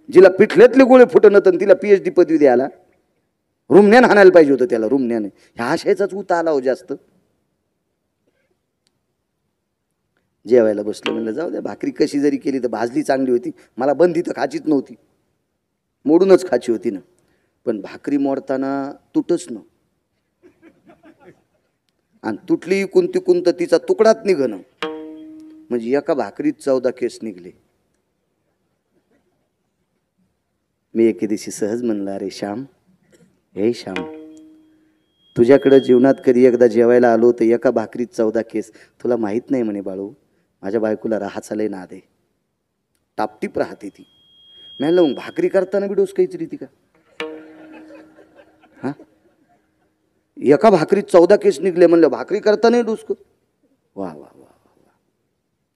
जिला पिठल्यातले गोळे फुटत तर तिला PhD पदवी द्यायला रुमण्यानं हाणायला पाहिजे होतं त्याला, रुमण्याने. ह्या आशयाचाच उता आला हो जास्त. जेवायला बसलो, म्हणलं जाऊ द्या, भाकरी कशी जरी केली तर भाजली चांगली होती. मला बंदी तर खाचीच नव्हती, मोडूनच खाची होती ना. पण भाकरी मोडताना तुटच न, आणि तुटली कोणती कोणतं तिचा तुकडाच निघणं. म्हणजे एका भाकरीत 14 केस निघले. मी एके दिवशी सहज म्हणलं, अरे श्याम, हे श्याम, तुझ्याकडं जीवनात कधी एकदा जेवायला आलो तर एका भाकरीत 14 केस. तुला माहित नाही म्हणे बाळू, माझ्या बायकोला राहाचा लय नाद आहे, टापटीप राहते ती. म्हणलं मग भाकरी करताना बी डोस काहीच रीती का? हा, एका भाकरीत 14 केस निघले म्हणलं, भाकरी करताना डोस कर. वा वा वा वा,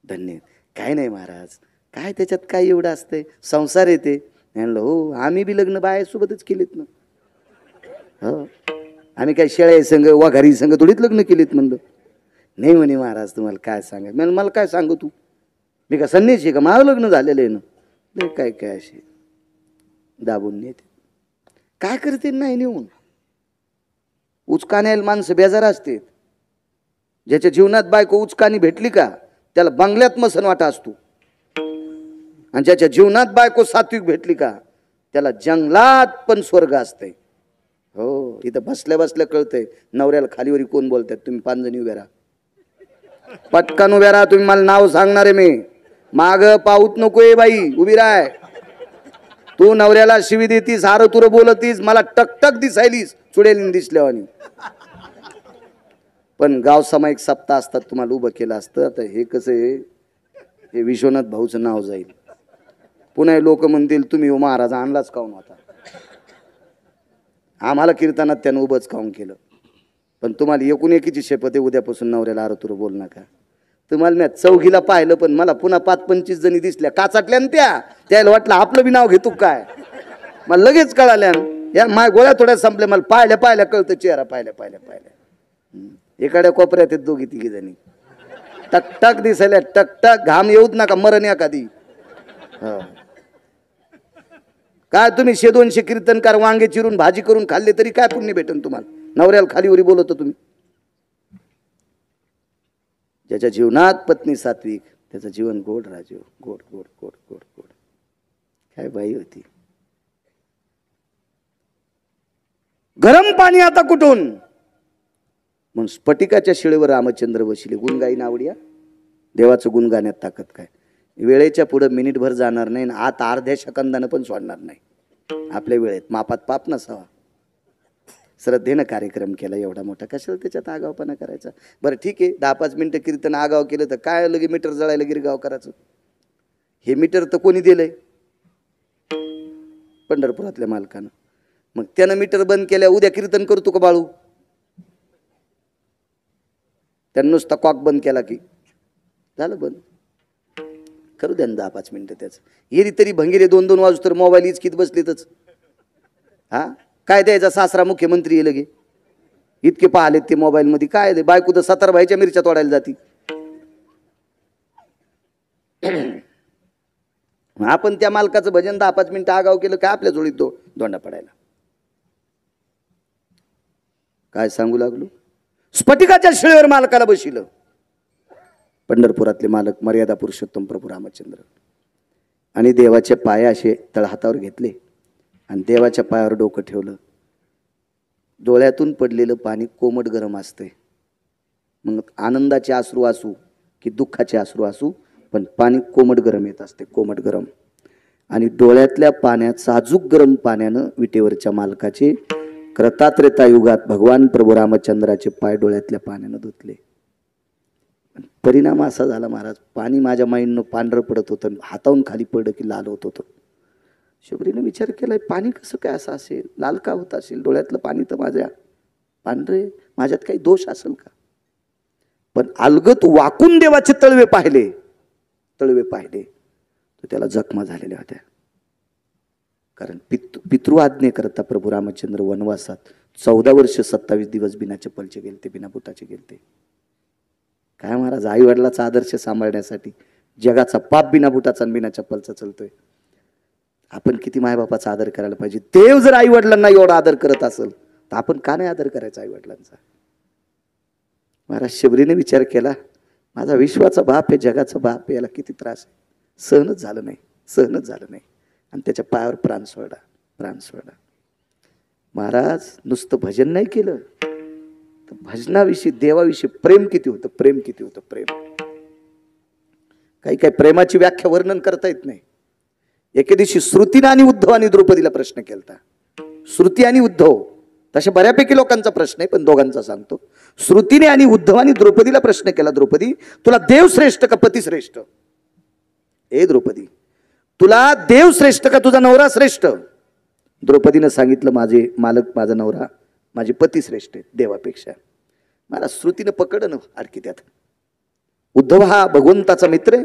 धन्य. काय नाही महाराज, काय त्याच्यात काय एवढं असतंय, संसार येते. म्हणलं हो, आम्ही बी लग्न बायासोबतच केलेत ना. हो, आम्ही काय शेळ्या संघ वाघारी संघ थोडीच लग्न केलीत. म्हणलं नाही म्हणे महाराज तुम्हाला काय सांगाय. म्हणलं मला काय सांगू तू, मी का संन्यासी का, माझं लग्न झालेलं आहे ना. नाही काय काय असे दाबून नेते, काय करते नाही नेऊन. उचकाण्याला माणसं बेजार असते. ज्याच्या जीवनात बायको उचकानी भेटली का त्याला बंगल्यात मसन वाटा असतो, आणि ज्याच्या जीवनात बायको सात्विक भेटली का त्याला जंगलात पण स्वर्ग असते. हो, इथं बसल्या बसल्या कळतंय नवऱ्याला खालीवरी कोण बोलतात. तुम्ही 5 जणी उभ्या राहा, पटकन उभ्या राहा. तुम्ही मला नाव सांगणार आहे मी, माग पाऊत नकोय बाई, उभी राय. तू नवऱ्याला शिवी देतीस, हार तुर बोलतीस, मला टकटक दिसायलीस चुडेलीन दिसल्यावानी. पण गाव सामायिक सप्ताह असतात, तुम्हाला उभं केलं असतं. आता हे कसं आहे, हे विश्वनाथ भाऊचं नाव जाईल. पुन्हा लोक म्हणतील तुम्ही हो महाराज आणलाच काऊन होता, आम्हाला कीर्तनात त्यानं उभंच काऊन केलं. पण तुम्हाला एकूण एकीची शपथ आहे, उद्यापासून नवऱ्याला आरतुर बोल नका. तुम्हाला मी चौघीला पाहिलं पण मला पुन्हा 25-25 जणी दिसल्या काचाटल्या त्याला वाटलं आपलं बी नाव घेतो काय. मला लगेच कळाल्या, या माय गोळ्या थोड्या संपल्या. मला पाहिल्या पाहिल्या कळतं, चेहरा पाहिल्या पाहिल्या पाहिल्या. एखाद्या कोपऱ्यात आहेत 2-3 जणी, टकटक दिसायला, टकटक. घाम येऊच नका, मरण एखादी. काय तुम्ही 100-200 कीर्तनकार वांगे चिरून भाजी करून खाल्ले तरी काय पुण्य भेटन तुम्हाला? नवऱ्याला खालीवरी बोलवतो तुम्ही. ज्याच्या जीवनात पत्नी सात्विक त्याचं जीवन गोड राजीव, गोड गोड गोड गोड गोड. काय बाई होती. गरम पाणी आता कुठून? म्हणून स्फटिकाच्या शिळेवर रामचंद्र बसले. गुण गाई नावडिया, देवाचं गुण गाण्यात ताकद काय. वेळेच्या पुढे मिनिटभर जाणार नाही, आत अर्ध्या सेकंदानं पण सोडणार नाही. आपल्या वेळेत मापात पाप नसावा. श्रद्धेनं कार्यक्रम केला एवढा मोठा, कशाला त्याच्यात आगावपणा करायचा. बरं ठीक आहे, 10-5 मिनिटं कीर्तन आगाव केलं तर काय लगे मीटर जळायला गिरगाव करायचं. हे मीटर तर कोणी दिलंय? पंढरपुरातल्या मालकानं. मग त्यानं मीटर बंद केल्या, उद्या कीर्तन करतो का बाळू? त्यानं नुसता कॉक बंद केला की झालं बंद. करू द्या 10-5 मिनिटं त्याचं. येरी तरी भंगिरे 2-2 वाजू तर मोबाईल इचकीत बसलेतच. हा काय द्यायचा सासरा मुख्यमंत्री आहे लगे, इतके पाहिलेत ते मोबाईल मध्ये. काय बायको तर 17 भाईच्या मिरच्या तोडायला जाती. आपण त्या मालकाचं भजन 10-5 मिनिटं आगाव केलं काय आपल्या जोडीत दोंडा पडायला. काय सांगू लागलो? स्फटिकाच्या शिळेवर मालकाला बशिलं. पंढरपुरातले मालक मर्यादा पुरुषोत्तम प्रभू रामचंद्र. आणि देवाचे पाय असे तळहातावर घेतले आणि देवाच्या पायावर डोकं ठेवलं. डोळ्यातून पडलेलं पाणी कोमट गरम असते. मग आनंदाचे अश्रू असू की दुःखाचे अश्रू असू, पण पाणी कोमट गरम येत असते, कोमट गरम. आणि डोळ्यातल्या पाण्यात साजूक गरम पाण्यानं विटेवरच्या मालकाचे कृतात्रेता युगात भगवान प्रभू रामचंद्राचे पाय डोळ्यातल्या पाण्यानं धुतले. परिणाम असा झाला महाराज, पाणी माझ्या माईंनं पांढरं पडत होतं, हाताहून खाली पडलं की लाल होत होतं. शबरीनं विचार केलाय, पाणी कसं काय असं असेल, लाल का होत असेल, डोळ्यातलं पाणी तर माझ्या पांढरे, माझ्यात काही दोष असेल का. पण अलगत वाकून देवाचे तळवे पाहिले तर त्याला जखमा झालेल्या होत्या. कारण पितृ आज्ञेकरता प्रभू रामचंद्र वनवासात 14 वर्ष 27 दिवस बिना चप्पलचे गेलते, बिना बुटाचे गेलते. काय महाराज, आई वडिलाचा आदर्श सांभाळण्यासाठी जगाचा पाप बिना बुटाचा आणि बिना चप्पलचा चालतोय. आपण किती मायबापाचा आदर करायला पाहिजे. देव जर आई वडिलांना एवढा आदर करत असेल तर आपण का नाही आदर करायचा आई वडिलांचा. महाराज शबरीने विचार केला, माझा विश्वाचा बाप आहे, जगाचा बाप आहे, याला किती त्रास आहे. सहनच झालं नाही आणि त्याच्या पायावर प्राण सोडला. महाराज नुसतं भजन नाही केलं तर भजनाविषयी, देवाविषयी प्रेम किती होतं. काही प्रेमाची व्याख्या वर्णन करता येत नाही. एके दिवशी श्रुतीने आणि उद्धवानी द्रौपदीला प्रश्न केलता. श्रुती आणि उद्धव, तसे बऱ्यापैकी लोकांचा प्रश्न आहे पण दोघांचा सांगतो. श्रुतीने आणि उद्धवानी द्रौपदीला प्रश्न केला, द्रौपदी तुला देव श्रेष्ठ का पती श्रेष्ठ. ए द्रौपदी, तुला देव श्रेष्ठ का तुझा नवरा श्रेष्ठ. द्रौपदीनं सांगितलं, माझे मालक, माझा नवरा, माझे पती श्रेष्ठ आहेत देवापेक्षा. मला श्रुतीनं पकडलं अडकी त्यात. उद्धव हा भगवंताचा मित्र आहे,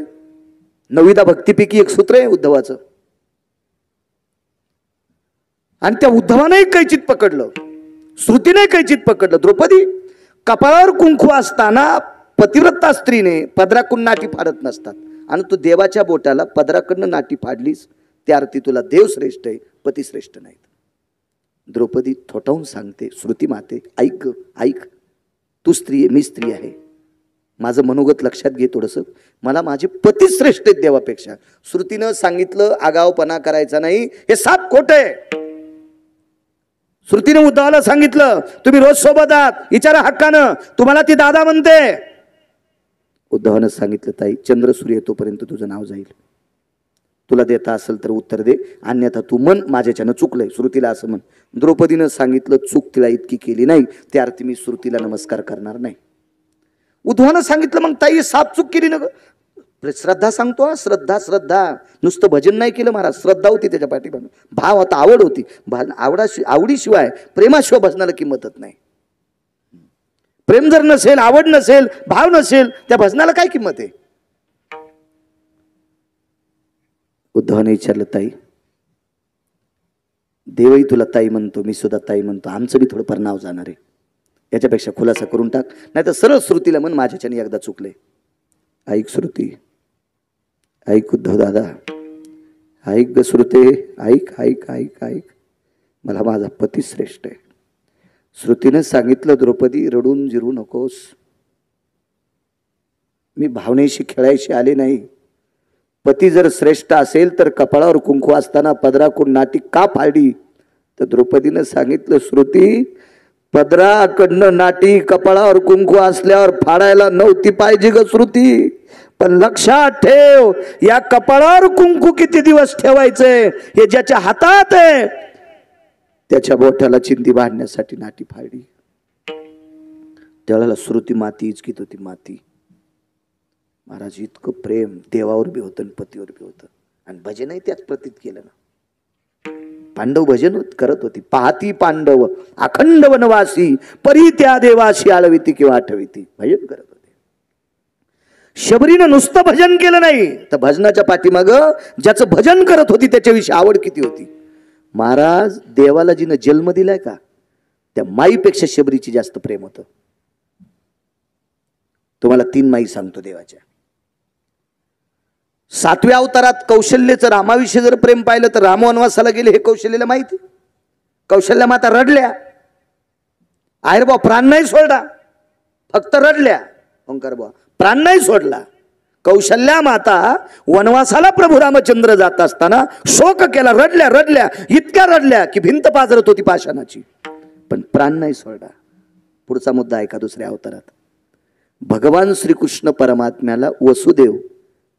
9 भक्तीपैकी एक सूत्र आहे उद्धवाचं. आणि त्या उद्धवाने कैचित पकडलं, श्रुतीने कैचित पकडलं. द्रौपदी, कपाळावर कुंकू असताना पतिव्रता स्त्रीने पदराकडून नाटी फाडत नसतात आणि तू देवाच्या बोटाला पदराकडनं नाटी फाडलीस, त्या अर्थी तुला देव श्रेष्ठ आहे, पती श्रेष्ठ नाहीत. द्रौपदी थोटावून सांगते, श्रुती माते ऐक, तू स्त्री आहे, मी स्त्री आहे, माझं मनोगत लक्षात घे थोडंसं, मला माझे पती श्रेष्ठ आहेत देवापेक्षा. श्रुतीनं सांगितलं आगावपणा करायचा नाही, हे साप खोट आहे. श्रुतीने उद्धवाला सांगितलं, तुम्ही रोज सोबत आहात, विचारा हक्कानं, तुम्हाला ती दादा म्हणते. उद्धवानं सांगितलं, ताई चंद्र सूर्य तोपर्यंत तुझं नाव जाईल, तुला देता असेल तर उत्तर दे, अन्यथा तू मन माझ्याच्यानं चुकलंय, श्रुतीला असं म्हण. द्रौपदीनं सांगितलं, चूक तिला इतकी केली नाही, त्या अर्थी मी श्रुतीला नमस्कार करणार नाही. उद्धवानं सांगितलं, मग ताई साप चूक केली ना ग. श्रद्धा सांगतो, श्रद्धा नुसतं भजन नाही केलं महाराज, श्रद्धा होती त्याच्या पाठीमागे, भाव होता, आवड होती. आवडीशिवाय, प्रेमाशिवाय भजनाला किंमतच नाही. प्रेम जर नसेल, आवड नसेल, भाव नसेल, त्या भजनाला काय किंमत आहे. उद्धवाने विचारलं, ताई देवही तुला ताई म्हणतो, मी सुद्धा ताई म्हणतो, आमचं बी थोडंफार नाव जाणार आहे, याच्यापेक्षा खुलासा करून टाक, नाही तर सरळ श्रुतीला म्हण माझ्याच्याने एकदा चुकले. ऐक श्रुती, ऐक उद्धव दादा, ऐक ग श्रुते, ऐक, मला माझा पती श्रेष्ठ आहे. श्रुतीनं सांगितलं, द्रौपदी रडून जिरू नकोस, मी भावनेशी खेळायशी आले नाही. पती जर श्रेष्ठ असेल तर कपाळावर कुंकू असताना पदराकडून नाटी का फाडली. तर द्रौपदीनं सांगितलं, श्रुती पदराकडनं नाटी कपाळावर कुंकू असल्यावर फाडायला नव्हती पाहिजे ग श्रुती, पण लक्षात ठेव, या कपाळावर कुंकू किती दिवस ठेवायचंय हे ज्याच्या हातात आहे त्याच्या बोटाला चिंदी बांधण्यासाठी नाटी फाडली. त्याला श्रुती माती इचकीत होती, माती. महाराज इतकं प्रेम देवावर बी होतं आणि पतीवर बी होतं. आणि भजनही त्याच प्रतीत केलं ना. पांडव भजन करत होती, पाहती पांडव अखंड वनवासी, परी त्या देवाशी आळविती किंवा आठविती, भजन करत होते. शबरीनं नुसतं भजन केलं नाही तर भजनाच्या पाठीमाग ज्याचं भजन करत होती त्याच्याविषयी आवड किती होती. महाराज देवाला जिनं जन्म दिलाय का त्या माईपेक्षा शबरीची जास्त प्रेम होतं. तुम्हाला 3 माई सांगतो देवाच्या. 7व्या अवतारात कौशल्याचं रामाविषयी जर प्रेम पाहिलं तर राम वनवासाला गेले हे कौशल्याला माहिती. कौशल्या माता रडल्या, आहेर बा प्राण नाही सोडला, फक्त रडल्या. ओंकार बा प्राण नाही सोडला. कौशल्या माता वनवासाला प्रभू रामचंद्र जात असताना शोक केला, रडल्या रडल्या, इतक्या रडल्या की भिंत पाजरत होती पाषाणाची, पण प्राण नाही सोडला. पुढचा मुद्दा ऐका दुसऱ्या अवतारात. भगवान श्रीकृष्ण परमात्म्याला वसुदेव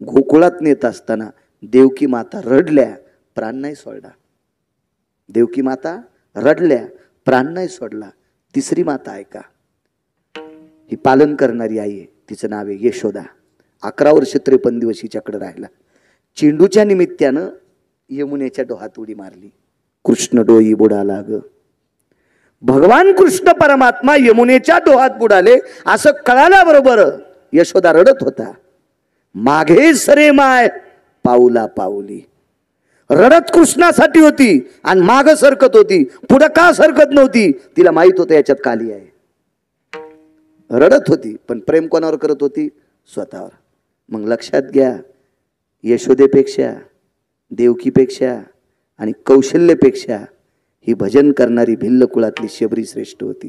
गोकुळात नेत असताना देवकी माता रडल्या, प्राण नाही सोडला. देवकी माता रडल्या, प्राण नाही सोडला. तिसरी माता ऐका, ही पालन करणारी आई आहे, तिचं नाव आहे यशोदा. 11 वर्ष 53 दिवस हिच्याकडे राहिला. चेंडूच्या निमित्तानं यमुनेच्या डोहात उडी मारली. कृष्ण डोई बुडाला ग. भगवान कृष्ण परमात्मा यमुनेच्या डोहात बुडाले असं कळाल्याबरोबर यशोदा रडत होता. मागे सरे माय पाऊला पाऊली. रडत कृष्णासाठी होती आणि माग सरकत होती. पुढं का सरकत नव्हती? तिला माहित होतं याच्यात काली आहे. रडत होती पण प्रेम कोणावर करत होती? स्वतःवर. मग लक्षात घ्या, यशोदेपेक्षा, देवकीपेक्षा आणि कौशल्यपेक्षा ही भजन करणारी भिल्ल कुळातली शबरी श्रेष्ठ होती.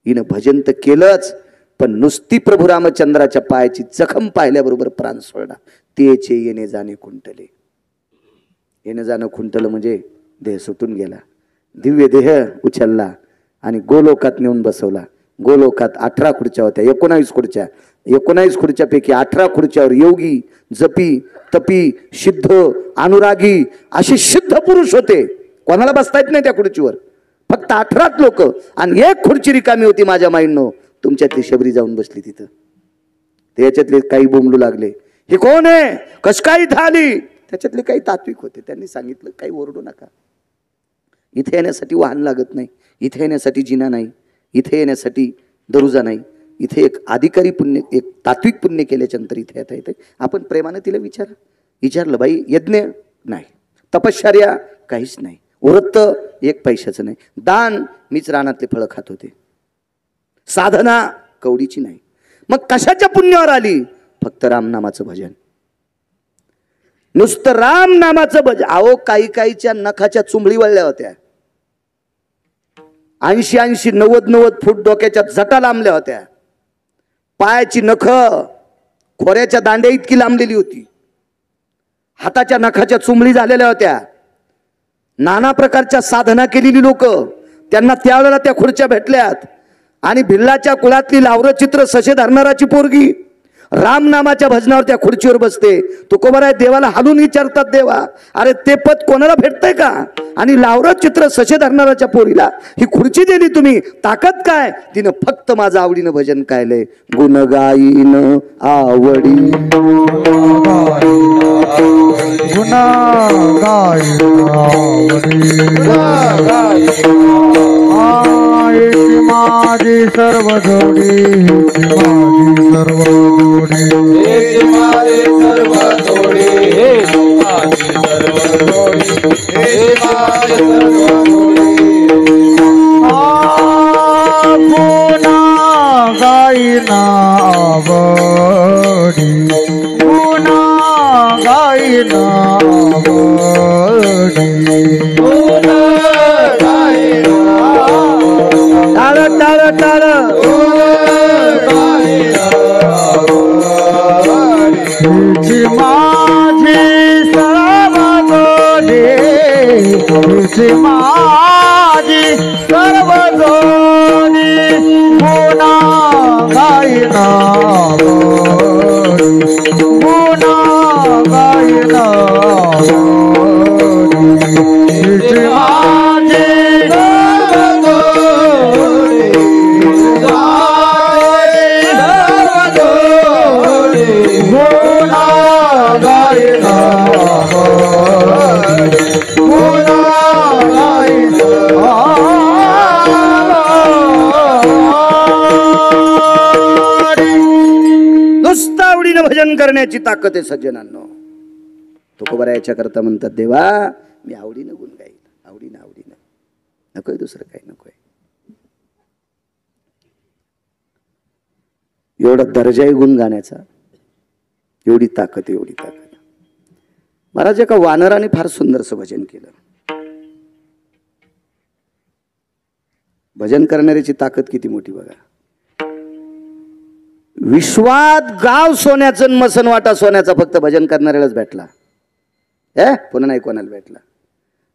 हिनं भजन तर केलंच, पण नुसती प्रभू रामचंद्राच्या पायाची जखम पाहिल्याबरोबर प्राण सोडला. तेचे येणे जाणे खुंटले. येणं जाणं खुंटलं म्हणजे देह सुटून गेला. दिव्य देह उचलला आणि गोलोकात नेऊन बसवला. गोलोकात 18 खुर्च्या होत्या, 19 खुर्च्या. 19 खुर्च्यापैकी 18 खुर्च्यावर योगी, जपी, तपी, सिद्ध, अनुरागी असे सिद्ध पुरुष होते. कोणाला बसता येत नाही त्या खुर्चीवर. फक्त 18 लोक आणि एक खुर्ची रिकामी होती. माझ्या माईंनो, तुमच्यातली शबरी जाऊन बसली तिथं. त्याच्यातले काही बोंबलू लागले, हे कोण आहे, कस काय इथं आली? त्याच्यातले काही तात्विक होते, त्यांनी सांगितलं काही ओरडू नका. इथे येण्यासाठी वाहन लागत नाही, इथे येण्यासाठी जिना नाही, इथे येण्यासाठी दरुजा नाही. इथे एक अधिकारी पुण्य, एक तात्विक पुण्य केल्याच्या नंतर इथे येता येते. आपण प्रेमाने तिला विचारलं, बाई यज्ञ नाही, तपश्चर्या काहीच नाही, व्रत 1 पैशाचं नाही, दान मीच रानातले फळं खात होते, साधना कवडीची नाही. मग कशाच्या पुण्यावर आली? फक्त रामनामाचं भजन. नुसतं राम नामाचं भजन. अहो काहीच्या नखाच्या चुंबळी वळल्या होत्या. 80-80, 90-90 फूट डोक्याच्या जटा लांबल्या होत्या. पायाची नख खोऱ्याच्या दांड्या इतकी लांबलेली होती. हाताच्या नखाच्या चुंबळी झालेल्या होत्या. नाना प्रकारच्या साधना केलेली लोक, त्यांना त्यावेळेला त्या खुर्च्या भेटल्यात. आणि भिल्लाच्या कुळातली लावरचित्र सशे धरणाराची पोरगी राम नामाच्या भजनावर त्या खुर्चीवर बसते. तुकोबराय देवाला हालून विचारतात, देवा अरे ते पद कोणाला भेटतंय का? आणि लावरचित्र सशे धरणाराच्या पोरीला ही खुर्ची दिली तुम्ही, ताकद काय? तिनं फक्त माझं आवडीनं भजन गायलंय. गुण गाईन आवडी, गुना गाई माझी सर्व जोडी, माझी सर्व जोडी, माझी सर्व जोडी, माझी सर्व जोडी, माझी सर्व जोडी. गुना गाईना आवडी, गुना गाईना आवडी, गुना गाईना टाळ टाळ टाळ तुझी माझी सर्व जोडी, तुझी माझी सर्व जोडी, गुना गाईना गुना गाईना तुझी माझी नुसतं आवडीनं भजन करण्याची ताकद आहे सज्जनांनो. तुकोबरायाच्या करता म्हणतात, देवा मी आवडीनं गुण गाईल, आवडीनं नकोय, दुसरं काही नकोय. एवढा दर्जा आहे गुण गाण्याचा, एवढी ताकद. महाराज एका वानराने फार सुंदरसं भजन केलं. भजन करणाऱ्याची ताकद किती मोठी बघा. विश्वात गाव सोन्याचं मसन वाटा सोन्याचा फक्त भजन करणाऱ्यालाच भेटला. पुन्हा नाही कोणाला भेटला.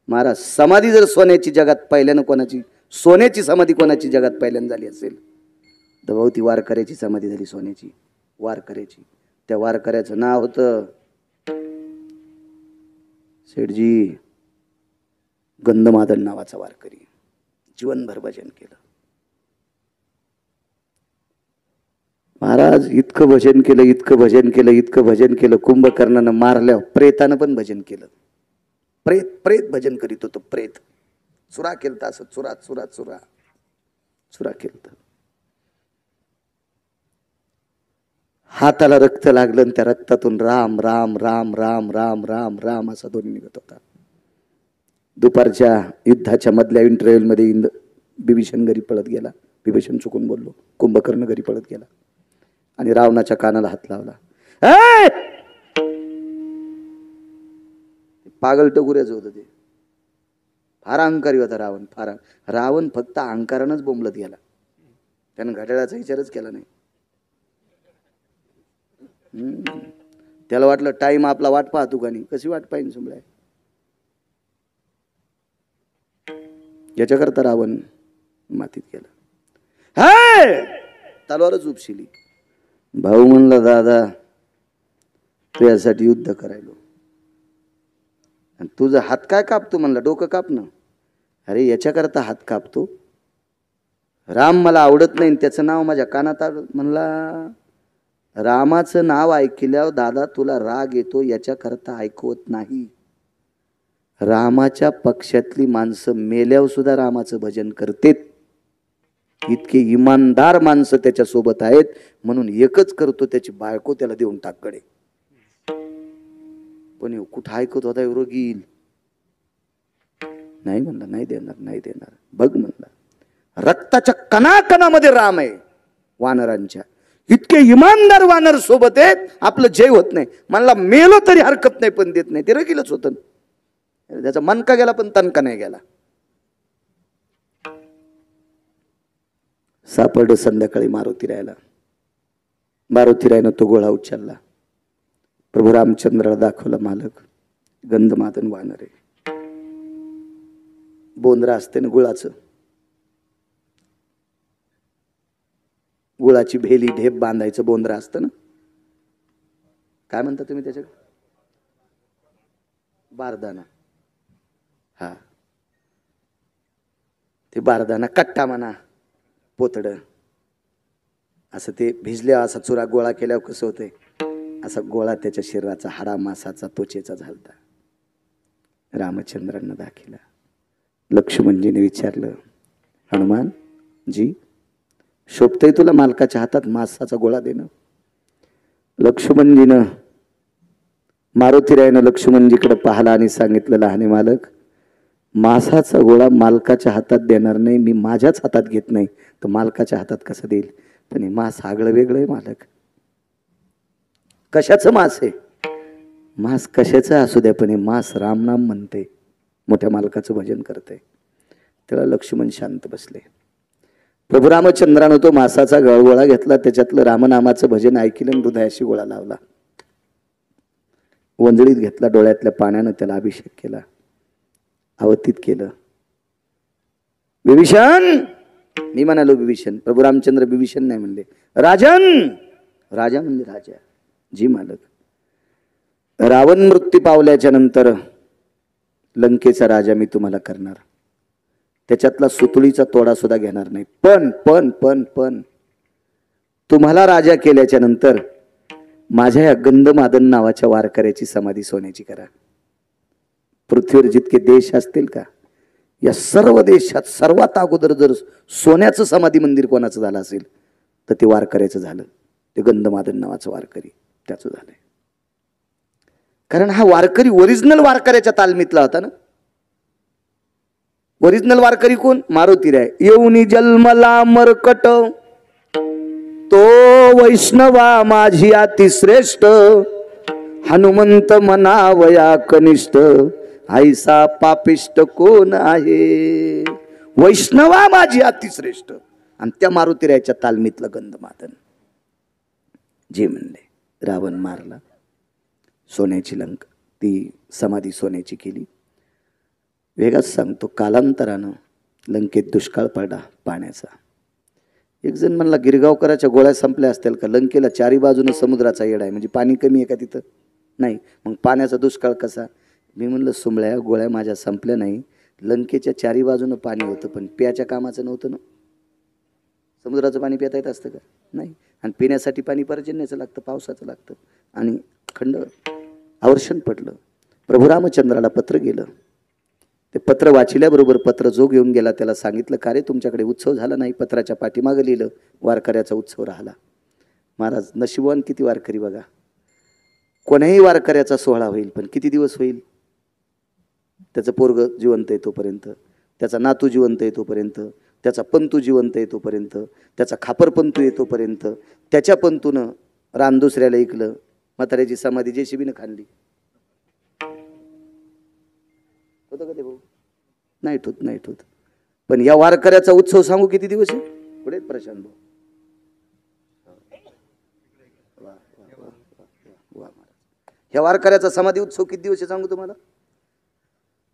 महाराज समाधी जर सोन्याची जगात पहिल्यानं कोणाची, सोन्याची समाधी कोणाची जगात पहिल्यांदा झाली असेल तर भाऊ ती वारकऱ्याची समाधी झाली. सोन्याची वारकऱ्याची. त्या वारकऱ्याचं नाव होतं शेठजी गंधमादन नावाचा वारकरी. जीवनभर भजन केलं महाराज. इतकं भजन केलं, इतकं भजन केलं, इतकं भजन केलं. कुंभकर्णानं मारल्यावर प्रेतानं पण भजन केलं. प्रेत प्रेत भजन करीत होतं. प्रेत चुरा केलता असं, चुरा चुरा चुरा चुरा केलत. हाताला रक्त लागलं आणि त्या रक्तातून राम राम राम राम राम राम राम असा ध्वनी निघत होता. दुपारच्या युद्धाच्या मधल्या इंटरव्ह्यू मध्ये बिभीषण घरी पळत गेला. बिभीषण चुकून बोललो, कुंभकर्ण घरी पळत गेला आणि रावणाच्या कानाला हात लावला. पागल टगुऱ्याच होत ते. फार अहंकारी होता रावण. फार रावण फक्त अहंकारानंच बोंबलत गेला. त्यानं घड्याळाचा विचारच केला नाही. त्याला वाटलं टाइम आपला वाट पाहतो का नाही. कशी वाट पाहिजे सुमलाय. याच्याकरता रावण मातीत गेला. तलवारच उपशिली. भाऊ म्हणला दादा तू यासाठी युद्ध करायलो आणि तुझा हात काय कापतो म्हणला. डोकं काप ना. अरे याच्याकरता हात कापतो. राम मला आवडत नाही त्याचं नाव माझ्या कानात आलं. म्हणला रामाचं नाव ऐकल्यावर दादा तुला राग येतो याच्याकरता ऐकवत नाही. रामाच्या पक्षातली माणसं मेल्यावर सुद्धा रामाचं भजन करतेत. इतके इमानदार माणसं त्याच्या सोबत आहेत म्हणून एकच करतो, त्याची बायको त्याला देऊन टाककडे. पण कुठं ऐकत होता रोगील. नाही म्हणला नाही देणार नाही देणार. बघ म्हणला रक्ताच्या कणाकणामध्ये राम आहे वानरांच्या. इतके इमानदार वानर सोबत आहेत आपलं जय होत नाही. म्हणला मेलो तरी हरकत नाही पण देत नाही. ते रगीलच होतं. त्याचा मनका गेला पण तनका नाही गेला. सापडलं संध्याकाळी मारुती रायला. मारुती रायनं तो गोळा उचलला. प्रभू रामचंद्राला दाखवला मालक गंधमादन वानर आहे. बोंद्रा असते ना गुळाचं, गुळाची भेली ढेप बांधायचं बोंद्रा असतं ना. काय म्हणता तुम्ही त्याच्याकडे? बारदाना. हा ते बारदाना कट्टा म्हणा पोतड असं. ते भिजल्या असा चुरा गोळा केल्यावर कसं होतंय असा गोळा त्याच्या शरीराचा हाडा मासाचा त्वचेचा झालता. रामचंद्रांना दाखिला. लक्ष्मणजीने विचारलं हनुमान जी शोभतय तुला मालकाच्या हातात मासाचा गोळा देणं? लक्ष्मणजीनं मारुतीरायनं लक्ष्मणजीकडे पाहिला आणि सांगितलं लहाने मालक मासाचा गोळा मालकाच्या हातात देणार नाही. मी माझ्याच हातात घेत नाही तर मालकाच्या हातात कसं देईल? पण हे मास आगळं वेगळं आहे मालक. कशाचं मास आहे? मास कशाचं असू द्या पण हे मास रामनाम म्हणते, मोठ्या मालकाचं भजन करते. त्याला लक्ष्मण शांत बसले. प्रभू रामचंद्रानं तो मासाचा गळगोळा घेतला, त्याच्यातलं रामनामाचं भजन ऐकलं आणि हृदयाशी गोळा लावला. वंजळीत घेतला, डोळ्यातल्या पाण्यानं त्याला अभिषेक केला, अवतीत केलं. विभीषण, मी म्हणालो विभीषण. प्रभू रामचंद्र विभीषण नाही म्हणले, राजन. राजा म्हणजे राजा. जी मालक. रावण मृत्यू पावल्याच्या नंतर लंकेचा राजा मी तुम्हाला करणार, त्याच्यातला सुतळीचा तोडा सुद्धा घेणार नाही. पण पण पण पण तुम्हाला राजा केल्याच्या नंतर माझ्या या गंधमादन नावाच्या वारकऱ्याची समाधी सोन्याची करा. पृथ्वीवर जितके देश असतील का या सर्व देशात सर्वात अगोदर जर सोन्याचं समाधी मंदिर कोणाचं झालं असेल तर ते वारकऱ्याचं झालं. ते गंधमादन नावाचं वारकरी त्याचं झालंय. कारण हा वारकरी ओरिजिनल वारकऱ्याच्या तालमीतला होता ना. ओरिजिनल वारकरी कोण? मारुतीराय. येऊनी जन्मला मरकट तो वैष्णवा माझी अतिश्रेष्ठ, हनुमंत मनावया कनिष्ठ, ऐसा पापिष्ट कोण आहे? वैष्णवा माझी अतिश्रेष्ठ. आणि त्या मारुतीरायच्या तालमीतलं गंधमादन. जे म्हणले. रावण मारला. सोन्याची लंका, ती समाधी सोन्याची केली. वेगळाच सांगतो, कालांतरानं लंकेत दुष्काळ पडला पाण्याचा. एक जण म्हणला गिरगावकराच्या गोळ्या संपल्या असतील का? लंकेला चारी बाजूनं समुद्राचा येडा आहे, म्हणजे पाणी कमी आहे का तिथं? नाही. मग पाण्याचा दुष्काळ कसा? मी म्हणलं सुंबळ्या, गोळ्या माझ्या संपल्या नाही. लंकेच्या चारी बाजूनं पाणी होतं, पण प्याच्या कामाचं नव्हतं ना. समुद्राचं पाणी पिता येत असतं का? नाही. आणि पिण्यासाठी पाणी पर्जन्याचं लागतं, पावसाचं लागतं. आणि खंड आवर्षण पडलं. प्रभू रामचंद्राला पत्र गेलं. ते पत्र वाचिल्याबरोबर पत्र जो घेऊन गेला त्याला सांगितलं, का रे तुमच्याकडे उत्सव झाला नाही? पत्राच्या पाठीमागं लिहिलं, वारकऱ्याचा उत्सव राहिला. महाराज नशिबवान किती वारकरी बघा. कोणाही वारकऱ्याचा सोहळा होईल, पण किती दिवस होईल? त्याचं पोरग जिवंत आहे तोपर्यंत, त्याचा नातू जिवंत आहे तोपर्यंत, त्याचा पंतू जिवंत आहे तोपर्यंत, त्याचा खापरपंतू येतोपर्यंत. त्याच्या पंतूनं रान दुसऱ्याला ऐकलं, म्हाताऱ्याची समाधी जेसीबीनं खाल्ली. होतं का ते भाऊ? नाही ठोत, नाही ठोत. पण या वारकऱ्याचा उत्सव सांगू किती दिवस आहे? पुढे प्रशांत भाऊ. ह्या वारकऱ्याचा समाधी उत्सव किती दिवस आहे सांगू तुम्हाला?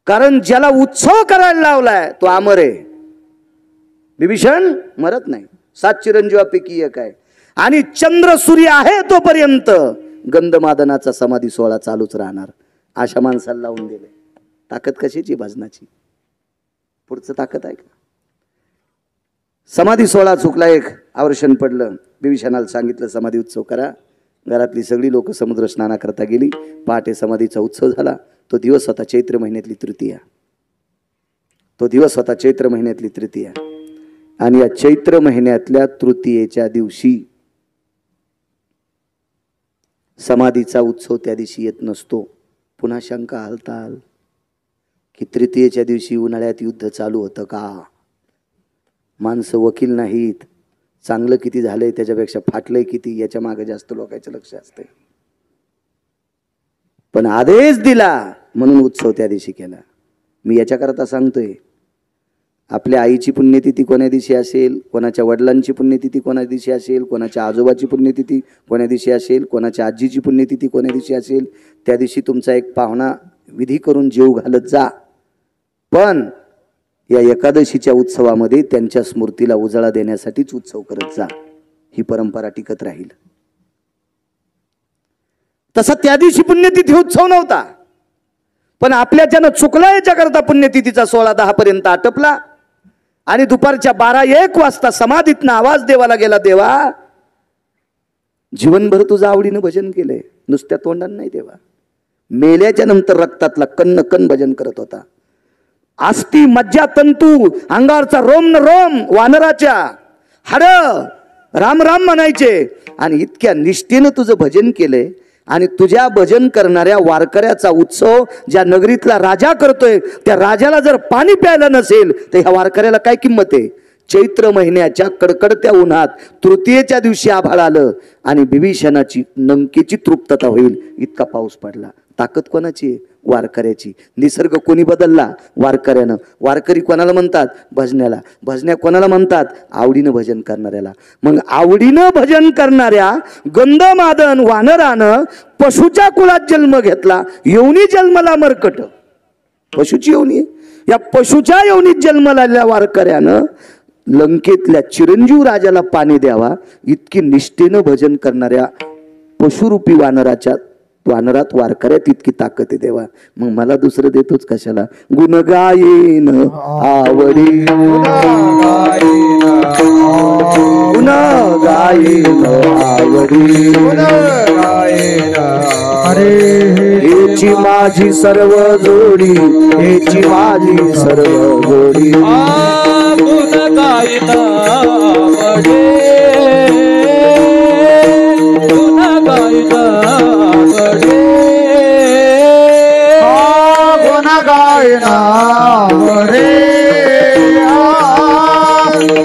कारण ज्याला उत्सव करायला लावलाय तो अमर आहे. विभीषण मरत नाही, 7 चिरंजीवापैकी एक आहे. आणि चंद्र सूर्य आहे तोपर्यंत गंधमादनाचा समाधी सोहळा चालूच राहणार. अशा माणसाला लावून दिले. ताकद कशाची? भजनाची. पुढचं ताकद आहे का? समाधी सोहळा चुकला, एक आवर्षण पडलं. विभीषणाला सांगितलं समाधी उत्सव करा. घरातली सगळी लोक समुद्र स्नानाकरता गेली. पहाटे समाधीचा उत्सव झाला. तो दिवस होता चैत्र महिन्यातली तृतीया. तो दिवस होता चैत्र महिन्यातली तृतीया. आणि या चैत्र महिन्यातल्या तृतीयेच्या दिवशी समाधीचा उत्सव त्या दिवशी येत नसतो. पुन्हा शंका हालताल की तृतीयेच्या दिवशी उन्हाळ्यात युद्ध चालू होतं का? माणसं वकील नाहीत. चांगलं किती झालंय त्याच्यापेक्षा फाटलंय किती याच्या मागे जास्त लोकांचं लक्ष असते. पण आदेश दिला म्हणून उत्सव त्या दिवशी केला. मी याच्याकरता सांगतोय, आपल्या आईची पुण्यतिथी कोण्या दिवशी असेल, कोणाच्या वडिलांची पुण्यतिथी कोणा दिवशी असेल, कोणाच्या आजोबाची पुण्यतिथी कोण्या दिवशी असेल, कोणाच्या आजीची पुण्यतिथी कोण्या दिवशी असेल, त्या दिवशी तुमचा एक पाहुणा विधी करून जेव घालत जा. पण या एकादशीच्या उत्सवामध्ये त्यांच्या स्मृतीला उजाळा देण्यासाठीच उत्सव करत जा. ही परंपरा टिकत राहील. तसा त्या दिवशी पुण्यतिथी उत्सव नव्हता, पण आपल्याच्यानं चुकला याच्याकरता पुण्यतिथीचा 16-10 पर्यंत आटपला. आणि दुपारच्या 12-1 वाजता समाधीतनं आवाज देवाला गेला, देवा जीवनभर तुझं आवडीनं भजन केलंय, नुसत्या तोंडानं नाही देवा. मेल्याच्या नंतर रक्तातला कण कण भजन करत होता. आस्ती मज्जा तंतू अंगावरचा रोम न रोम वानराच्या हाड राम राम म्हणायचे. आणि इतक्या निष्ठेनं तुझं भजन केलंय. आणि तुझ्या भजन करणाऱ्या वारकऱ्याचा उत्सव ज्या नगरीतला राजा करतोय, त्या राजाला जर पाणी प्यायला नसेल तर ह्या वारकऱ्याला काय किंमत आहे? चैत्र महिन्याच्या कडकडत्या उन्हात तृतीयेच्या दिवशी आभाळ आलं आणि विभीषणाची नंकेची तृप्तता होईल इतका पाऊस पडला. ताकद कोणाची? वारकऱ्याची. निसर्ग कोणी बदलला? वारकऱ्यानं. वारकरी कोणाला म्हणतात? भजण्याला. भजन्या कोणाला म्हणतात? आवडीनं भजन करणाऱ्याला. मग आवडीनं भजन करणाऱ्या गंधमादन वानरानं पशुच्या कुळात जन्म घेतला. योनी जन्मला मरकट, पशुची योनी. या पशुच्या योनीत जन्मलेल्या वारकऱ्यानं लंकेतल्या चिरंजीव राजाला पाणी द्यावा इतकी निष्ठेनं भजन करणाऱ्या पशुरूपी वानरात वारकऱ्यात इतकी ताकद आहे देवा. मग मला दुसरं देतोच कशाला? गुण गायेन आवडी, गुण गायेन आवडी, अरे हेची माझी सर्व जोडी, हेची माझी सर्व जोडी. गुण गायेन आवडी, गुण गायेन आवडी, गुण गायेन आवडी,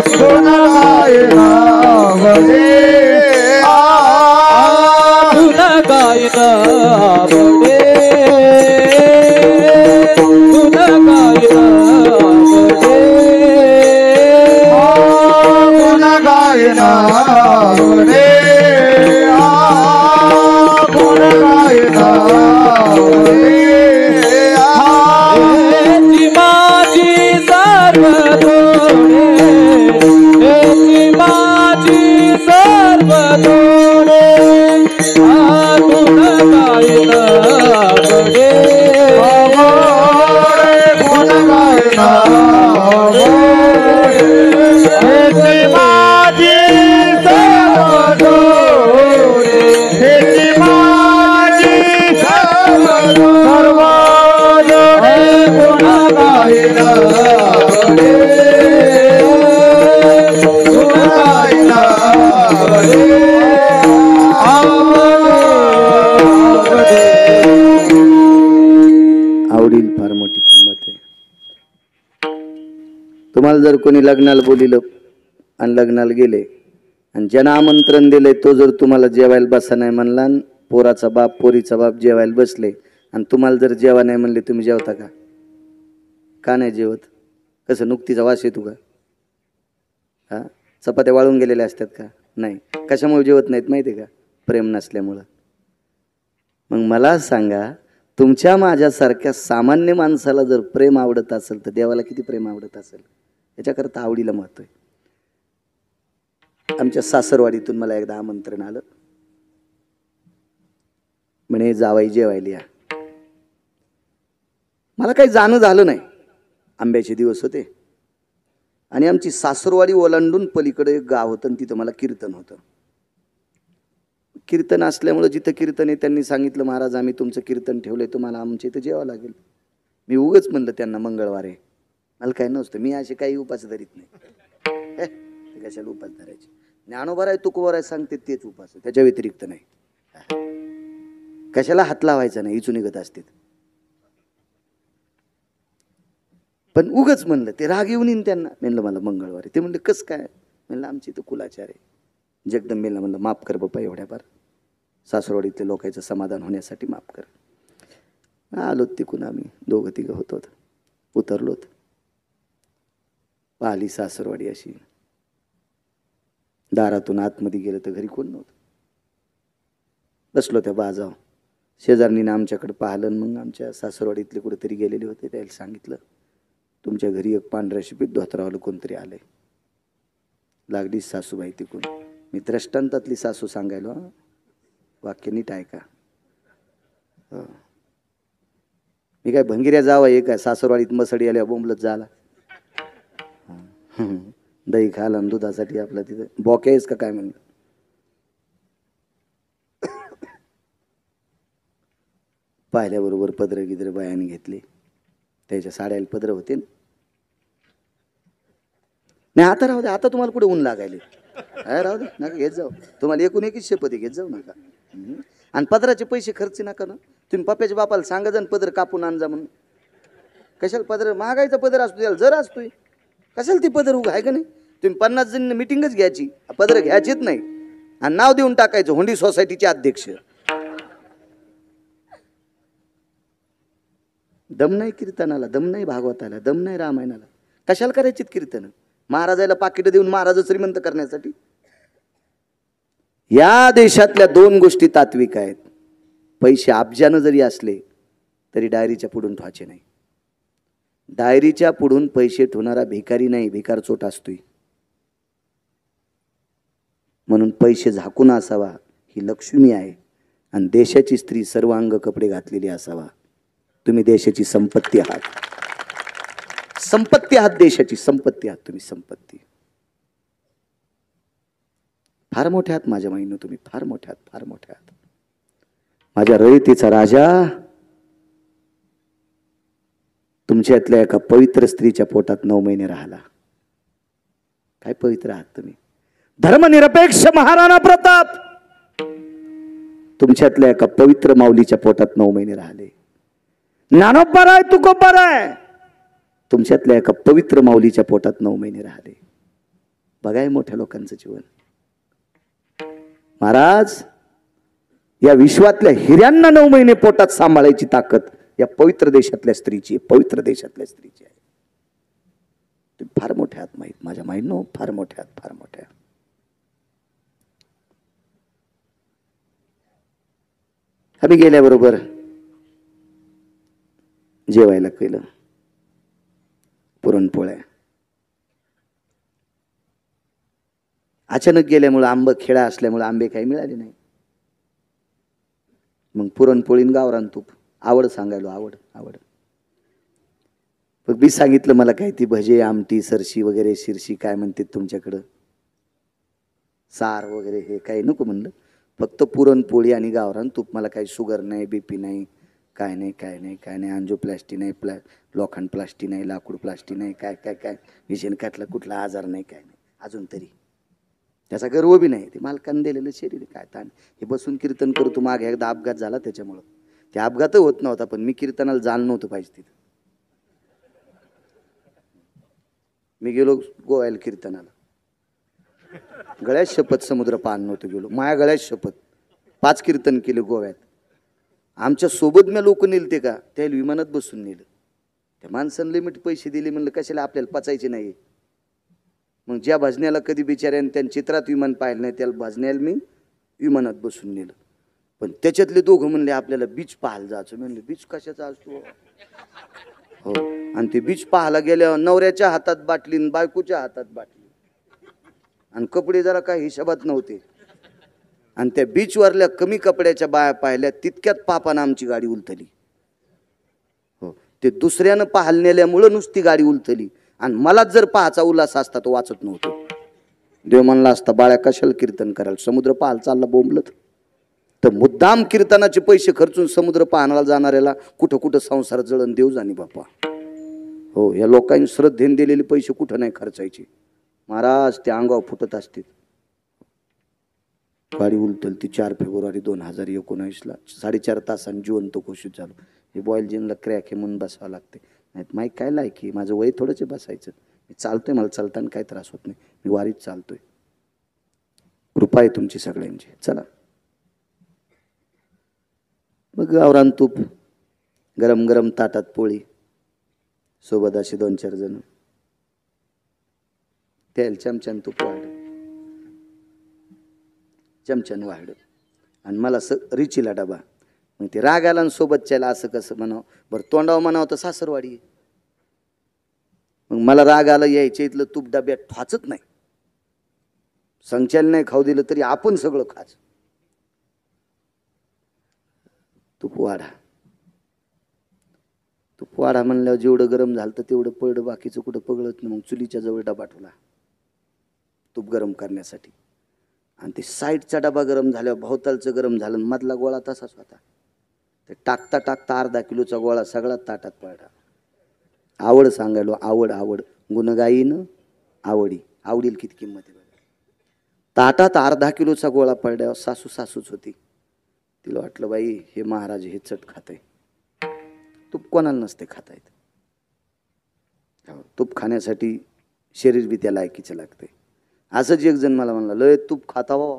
गुण गायेन आवडी, गुण गायेन आवडी, गुण गायेन आवडी, गुण गायेन आवडी. हेची माझी सर्व थोडे, हेची माझी सर्व थोडे, गुण गायन आवडे, गुण गायन आवडे, हेची माझी सर्व थोडे, हेची माझी सर्व थोडे, गुण गायन आवडे, गुण गायन आवडे, आवडील फार मोठी किंमत आहे. तुम्हाला जर कोणी लग्नाला बोलिलं आणि लग्नाला गेले आणि ज्यांना आमंत्रण दिले तो जर तुम्हाला जेवायला बसा नाही म्हणला, पोराचा बाप पोरीचा बाप जेवायला बसले आणि तुम्हाला जर जेवा नाही म्हणले, तुम्ही जेवता का? का नाही जेवत? कसं नुकतीचा वास येतो का? हा, चपात्या वाळून गेलेल्या असतात का? नाही. कशामुळे जेवत नाहीत माहिती आहे का? प्रेम नसल्यामुळं. मग मला सांगा, तुमच्या माझ्यासारख्या सामान्य माणसाला जर प्रेम आवडत असेल तर देवाला किती प्रेम आवडत असेल? याच्याकरता आवडीला महत्व आहे. आमच्या सासरवाडीतून मला एकदा आमंत्रण आलं, म्हणे जावाई जेवायला या. मला काही जाणं झालं नाही, आंब्याचे दिवस होते आणि आमची सासरवाडी ओलांडून पलीकडे एक गाव होतं आणि तिथं मला कीर्तन होतं. कीर्तन असल्यामुळे जिथं कीर्तन आहे त्यांनी सांगितलं, महाराज आम्ही तुमचं कीर्तन ठेवलंय, तुम्हाला आमच्या इथं जेवावं लागेल. मी उगच म्हणलं त्यांना मंगळवार आहे, मला काय नसतं, मी असे काही उपास धरीत नाही. कशाला उपास धरायचे? ज्ञानोबर आहे तुकोबर आहे सांगते तेच उपास, त्याच्या व्यतिरिक्त नाही. कशाला हात लावायचा नाही, इचू निघत असते. पण उगच म्हणलं, ते राग येऊन येईन त्यांना. म्हणलं मला मंगळवार आहे. ते म्हणले कसं काय? म्हणलं आमची इथं कुलाचार आहे. जगदंबेला म्हणलं माफ कर बाप्पा, एवढ्या बार सासरवाडीतल्या लोकांचं समाधान होण्यासाठी माफ कर. आलोत तिकून आम्ही दोघं तिघं होतो, उतरलोत. पाहिली सासरवाडी अशी. दारातून आतमध्ये गेलं तर घरी कोण नव्हतं. बसलो त्या बाजाव. शेजारणीनं आमच्याकडे पाहिलं, मग आमच्या सासरवाडीतले कुठेतरी गेलेले होते, त्याला सांगितलं तुमच्या घरी एक पांढऱ्या शिपीत धोतरावालं कोणतरी आलंय. लागली सासूबाई तिकून. मी दृष्टांतातली सासू सांगायलो, वाक्य नीट ऐका. मी काय भंगिऱ्या जावा आहे काय? सासरवाडीत मसडी आल्या बोंबलत झाला. दही खाला आणि दुधासाठी आपला तिथं बॉके आहेस का काय म्हणलं. पाहिल्याबरोबर पदर गिदर बायाने घेतले, त्याच्या साड्याला पदर होते नाही. आता राहू दे, आता तुम्हाला कुठे ऊन लागायले. राहू दे, नका घेत जाऊ. तुम्हाला एकूण एकच शेपती घेत जाऊ नका. आणि पदराचे पैसे खर्च नका ना. तुम्ही पप्प्याच्या बापाला सांगा जा पदर कापून आणजा म्हणून. कशाला पदर? महागाईचा पदर असतो, त्याला जर असतोय. कशाला ती पदर उगा आहे का नाही? तुम्ही 50 जण मिटिंगच घ्यायची, पदर घ्यायचीच नाही आणि नाव देऊन टाकायचं हुंडी सोसायटीचे अध्यक्ष. दम नाही कीर्तनाला, दम नाही भागवताला, दम नाही रामायणाला. कशाला करायची कीर्तन? महाराजाला पाकिट देऊन महाराज श्रीमंत करण्यासाठी? या देशातल्या 2 गोष्टी तात्विक आहेत. पैसे अब्जानं जरी असले तरी डायरीच्या पुढून ठेवायचे नाही. डायरीच्या पुढून पैसे ठेवणारा भिकारी नाही, भिकार चोट असतोय. म्हणून पैसे झाकून असावा, ही लक्ष्मी आहे. आणि देशाची स्त्री सर्व अंग कपडे घातलेली असावा. तुम्ही देशाची संपत्ती आहात, संपत्ती आहात, देशाची संपत्ती आहात तुम्ही, संपत्ती. फार मोठे आहात माझ्या माईनं तुम्ही, फार मोठे आहात, फार मोठे आहात. माझ्या रयतेचा राजा तुमच्यातल्या एका पवित्र स्त्रीच्या पोटात 9 महिने राहिला. काय पवित्र आहात तुम्ही. धर्मनिरपेक्ष महाराणा प्रताप तुमच्यातल्या एका पवित्र माऊलीच्या पोटात 9 महिने राहिले. ज्ञानोबा राय तुकोबा राय तुमच्यातल्या एका पवित्र माऊलीच्या पोटात 9 महिने राहिले. बघाय मोठ्या लोकांचं जीवन. महाराज, या विश्वातल्या हिऱ्यांना 9 महिने पोटात सांभाळायची ताकद या पवित्र देशातल्या स्त्रीची, पवित्र देशातल्या स्त्रीची आहे. तुम्ही फार मोठे आहात माहीत, माझ्या माहीत फार मोठे आहात, फार मोठे आहात. आम्ही गेल्याबरोबर जेवायला केलं, पुरणपोळ्या. अचानक गेल्यामुळं आंब खेळा असल्यामुळे आंबे काही मिळाले नाही. मग पुरणपोळीन गावरान तूप. आवड सांगायलो, आवड आवड. पण मी सांगितलं मला काय ती भजे आमटी सरशी वगैरे शिरशी काय म्हणते तुमच्याकडं, सार वगैरे हे काही नको म्हणलं. फक्त पुरणपोळी आणि गावरान तूप. मला काही शुगर नाही, बीपी नाही, काय नाही काय नाही काय नाही, अंजिओप्लास्टी नाही, लोखंड प्लास्टी नाही, लाकूड प्लास्टी नाही, काय काय काय विषय काटला, कुठला आजार नाही, काय नाही अजून तरी. त्याचा गर्व बी नाही. ते मालकाने दिलेलं शरीर काय ताण. हे बसून कीर्तन करतो. मागे एकदा अपघात झाला त्याच्यामुळं. ते अपघात होत नव्हता, पण मी कीर्तनाला जाणं नव्हतं पाहिजे तिथं. मी गेलो गोव्याला कीर्तनाला, गळ्यात शपथ समुद्र पान नव्हतं गेलो. माया गळ्यात शपथ. 5 कीर्तन केले गोव्यात. आमच्या सोबत मी लोक नेलते का, त्या विमानात बसून नेलं. त्या माणसानं लिमिट पैसे दिले, म्हणलं कशाला आपल्याला पचायचे नाही. मग ज्या भजण्याला कधी बिचाऱ्याने त्यांच्या चित्रात विमान पाहिलं नाही, त्याला भजण्याला मी विमानात बसून नेलं. पण त्याच्यातले दोघं म्हणले आपल्याला बीच पाहायला जायचं. म्हणले बीच कशाचा असतो हो. आणि ते बीच पाहायला गेल्यावर नवऱ्याच्या हातात बाटली आणि बायकोच्या हातात बाटली, आणि कपडे जरा काही हिशोबात नव्हते. आणि त्या बीचवरल्या कमी कपड्याच्या बाया पाहिल्या, तितक्यात पापानं आमची गाडी उलथली. हो, ते दुसऱ्यानं पाहायला नेल्यामुळं नुसती गाडी उलथली. आणि मलाच जर पाहाचा उल्हास असता तो वाचत नव्हतो. देव म्हणला असता बाळ्या कशाला कीर्तन करायला, समुद्र पाहायला चालला बोंबलत. तर मुद्दाम कीर्तनाचे पैसे खर्चून समुद्र पाहण्याला जाणाऱ्याला कुठं कुठं संसार जळण देव जाणी बापा. हो, या लोकांनी श्रद्धेने दिलेले पैसे कुठं नाही खर्चायचे महाराज, ते अंगावर फुटत असतील. गाडी उलटल ती 4 फेब्रुवारी 2019ला 4.5 तासांनी जिवंत घोषित झालो. हे बॉईल जिनला क्रॅक आहे म्हणून बसावं लागते. नाही माहीत काय लायकी, माझं वय थोडंच बसायचं. मी चालतोय, मला चालताना काही त्रास होत नाही. मी वारीत चालतोय. कृपा आहे तुमची सगळ्यांची. चला मग गावरान तूप, गरम गरम ताटात पोळी, सोबत असे 2-4 जण. तेल चमच्यान तूप वाढ, चमच्यान वाढ. आणि मला रिचीला डबा. मग ते राग आला सोबतच्याला असं कसं म्हणावं. बरं तोंडावं म्हणावं तर सासरवाडी. मग मला राग आला, यायच्या इथलं तूप डब्यात ठोचत नाही. संचाल नाही खाऊ दिलं तरी आपण सगळं खाच. तूप वाढा, तूप वाढा म्हणल्यावर जेवढं गरम झालं तर तेवढं पडलं, बाकीचं कुठं पगळत नाही. मग चुलीच्या जवळ डबा ठेवला तूप गरम करण्यासाठी. आणि ते साईडचा डबा गरम झाल्यावर भोवतालचं गरम झालं, मधला गोळा तसाच होता. ते टाकता टाकता अर्धा किलोचा गोळा सगळा ताटात पडला. आवड सांगायलो, आवड आवड. गुणगाईन आवडी, आवडील किती किंमत आहे. ताटात अर्धा किलोचा गोळा पडल्यावर सासू सासूच होती. तिला वाटलं बाई हे महाराज हे चट खाते. तूप कोणाला नसते खाता येत. तूप खाण्यासाठी शरीर बी त्या लायकीचं लागते. असंच एक जण मला म्हणला, लय तूप खाता हो.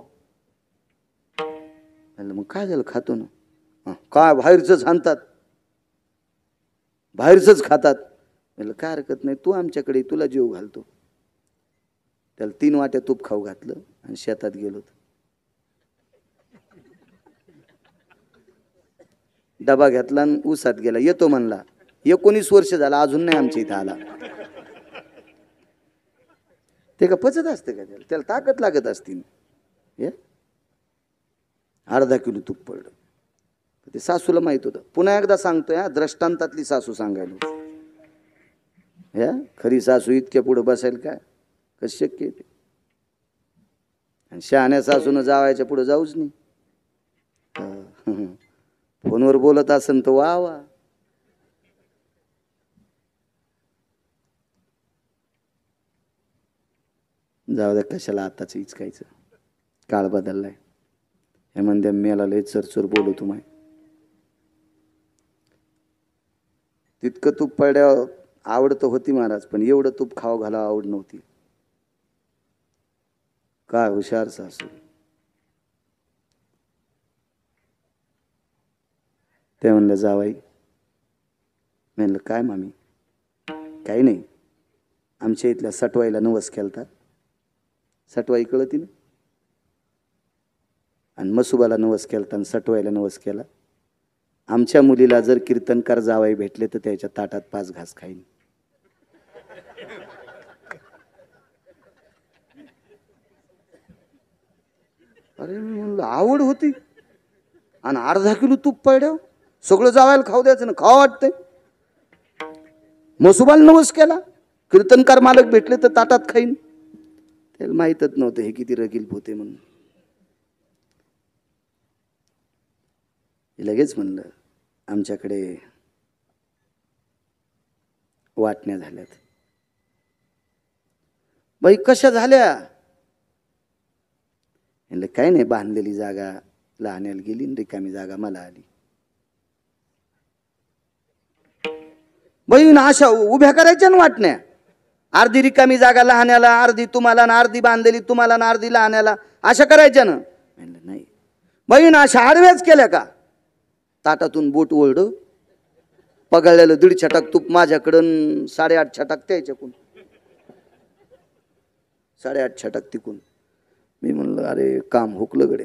मग काय झालं, खातो ना. काय बाहेरचंच आणतात, बाहेरचंच खातात. म्हणलं काय हरकत नाही, तू आमच्याकडे, तुला जीव घालतो. त्याला 3 वाट्या तूप खाऊ घातलं आणि शेतात गेलो. डबा घेतला आणि ऊसात गेला. येतो म्हणला. 19 वर्ष झाला अजून नाही आमच्या इथं आला. ते का पचत असते का त्याला, त्याला ताकद लागत असती. अर्धा किलो तूप पडलं. ते सासूला माहित होतं. पुन्हा एकदा सांगतोय हा, दृष्टांतातली सासू सांगायला. खरी सासू इतक्या पुढे बसायला काय, कसं शक्य आहे ते. आणि शहाण्या सासून जावायच्या पुढे जाऊच नाही. फोनवर बोलत असन तर वा वा. जाऊ द्या, कशाला आताच इचकायचं. काळ बदललाय. हे म्हणते मेला लय चरचर बोलू माय. तितकं तूप पडल्यावर आवड तर होती महाराज, पण एवढं तूप खाऊ घाला आवड नव्हती. काय हुशार सासू. ते म्हणलं जावाई. म्हणलं काय मामी. काही नाही, आमच्या इथल्या सटवाईला नवस केलता. सटवाई कळती ना. आणि मसुबाला नवस केलता आणि सटवाईला नवस केला. आमच्या मुलीला जर कीर्तनकार जावाई भेटले तर त्याच्या ताटात 5 घास खाईन. अरे मी म्हणलं आवड होती आणि अर्धा किलो तूप पडव सगळं जावायला खाऊ द्यायचं ना. खाऊ वाटतंय. मसुबाल नवस केला. कीर्तनकार मालक भेटले तर ताटात खाईन. त्याला माहीतच नव्हतं हे किती रगील होते म्हणून. लगेच म्हणलं आमच्याकडे वाटण्या झाल्यात. बाई कशा झाल्या? म्हणलं काय नाही, बांधलेली जागा लहान्याला गेली आणि रिकामी जागा मला आली. बाई अशा उभ्या करायच्या ना वाटण्या. अर्धी रिकामी जागा लहान्याला, अर्धी तुम्हाला ना, अर्धी बांधलेली तुम्हाला ना, अर्धी लहान्याला, अशा करायच्या ना. म्हणलं नाही. बाई अशा आडव्याच केल्या का? ताटातून बोट ओढ पगळलेलं 1.5 छटाक तूप माझ्याकडं 8.5 छटाक त्याच्याकडून 8.5 छटाक तिकून. मी म्हणलं अरे काम हुकलं गडे.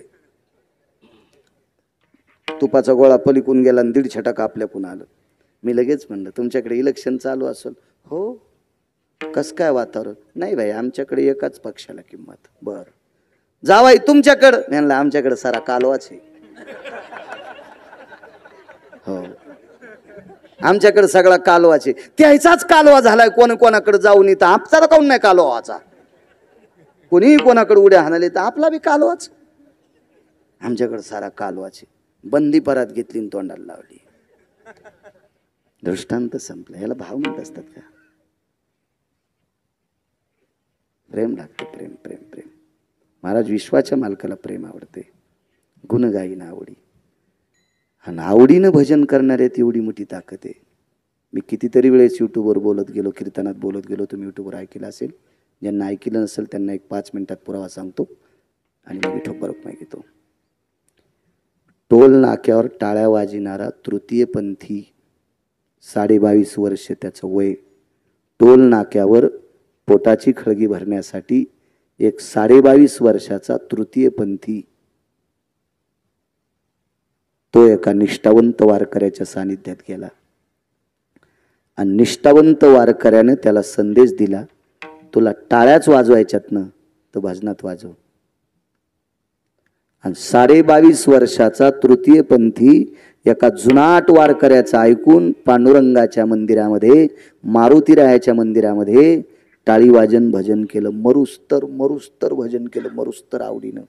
तुपाचा गोळा पलिकून गेला आणि 1.5 छटाक आपल्याकून आलं. मी लगेच म्हणलं तुमच्याकडे इलेक्शन चालू असेल? हो. कस काय वातावरण? नाही भाई आमच्याकडे एकाच पक्षाला किंमत. बर जावाई तुमच्याकडं? म्हणलं आमच्याकडे सारा कालवाच आहे. हो आमच्याकडे सगळा कालवाचे. त्याचाच कालवा झालाय. कोण कोणाकडे जाऊन इथं आपल्याला काऊन नाही कालवा व्हायचा? कोणी कोणाकडे उड्या हाणाले तर आपला बी कालवाच. आमच्याकडे सारा कालवाचे. बंदी परत घेतली आणि तोंडाला लावली. दृष्टांत संपला. याला भाव म्हणत असतात का? प्रेम लागते. प्रेम प्रेम प्रेम. महाराज विश्वाच्या मालकाला प्रेम आवडते. गुणगायीन आवडी आणि आवडीनं भजन करणाऱ्यात एवढी मोठी ताकद आहे. मी कितीतरी वेळेस यूट्यूबवर बोलत गेलो, कीर्तनात बोलत गेलो. तुम्ही यूट्यूबवर ऐकलं असेल. ज्यांना ऐकलं नसेल त्यांना एक 5 मिनिटात पुरावा सांगतो आणि मग ठोकरक घेतो. टोल नाक्यावर टाळ्या वाजविणारा तृतीयपंथी 22.5 वर्ष त्याचं वय. टोल नाक्यावर पोटाची खळगी भरण्यासाठी एक 22.5 वर्षाचा तृतीयपंथी तो एका निष्ठावंत वारकऱ्याच्या सानिध्यात गेला आणि निष्ठावंत वारकऱ्याने त्याला संदेश दिला, तुला टाळ्याच वाजवायच्यात ना तर भजनात वाजव. आणि 22.5 वर्षाचा तृतीयपंथी एका जुनाट वारकऱ्याचा ऐकून पांडुरंगाच्या मंदिरामध्ये, मारुतीरायाच्या मंदिरामध्ये टाळी वाजन भजन केलं. मरुस्तर भजन केलं, मरुस्तर आवडीनं.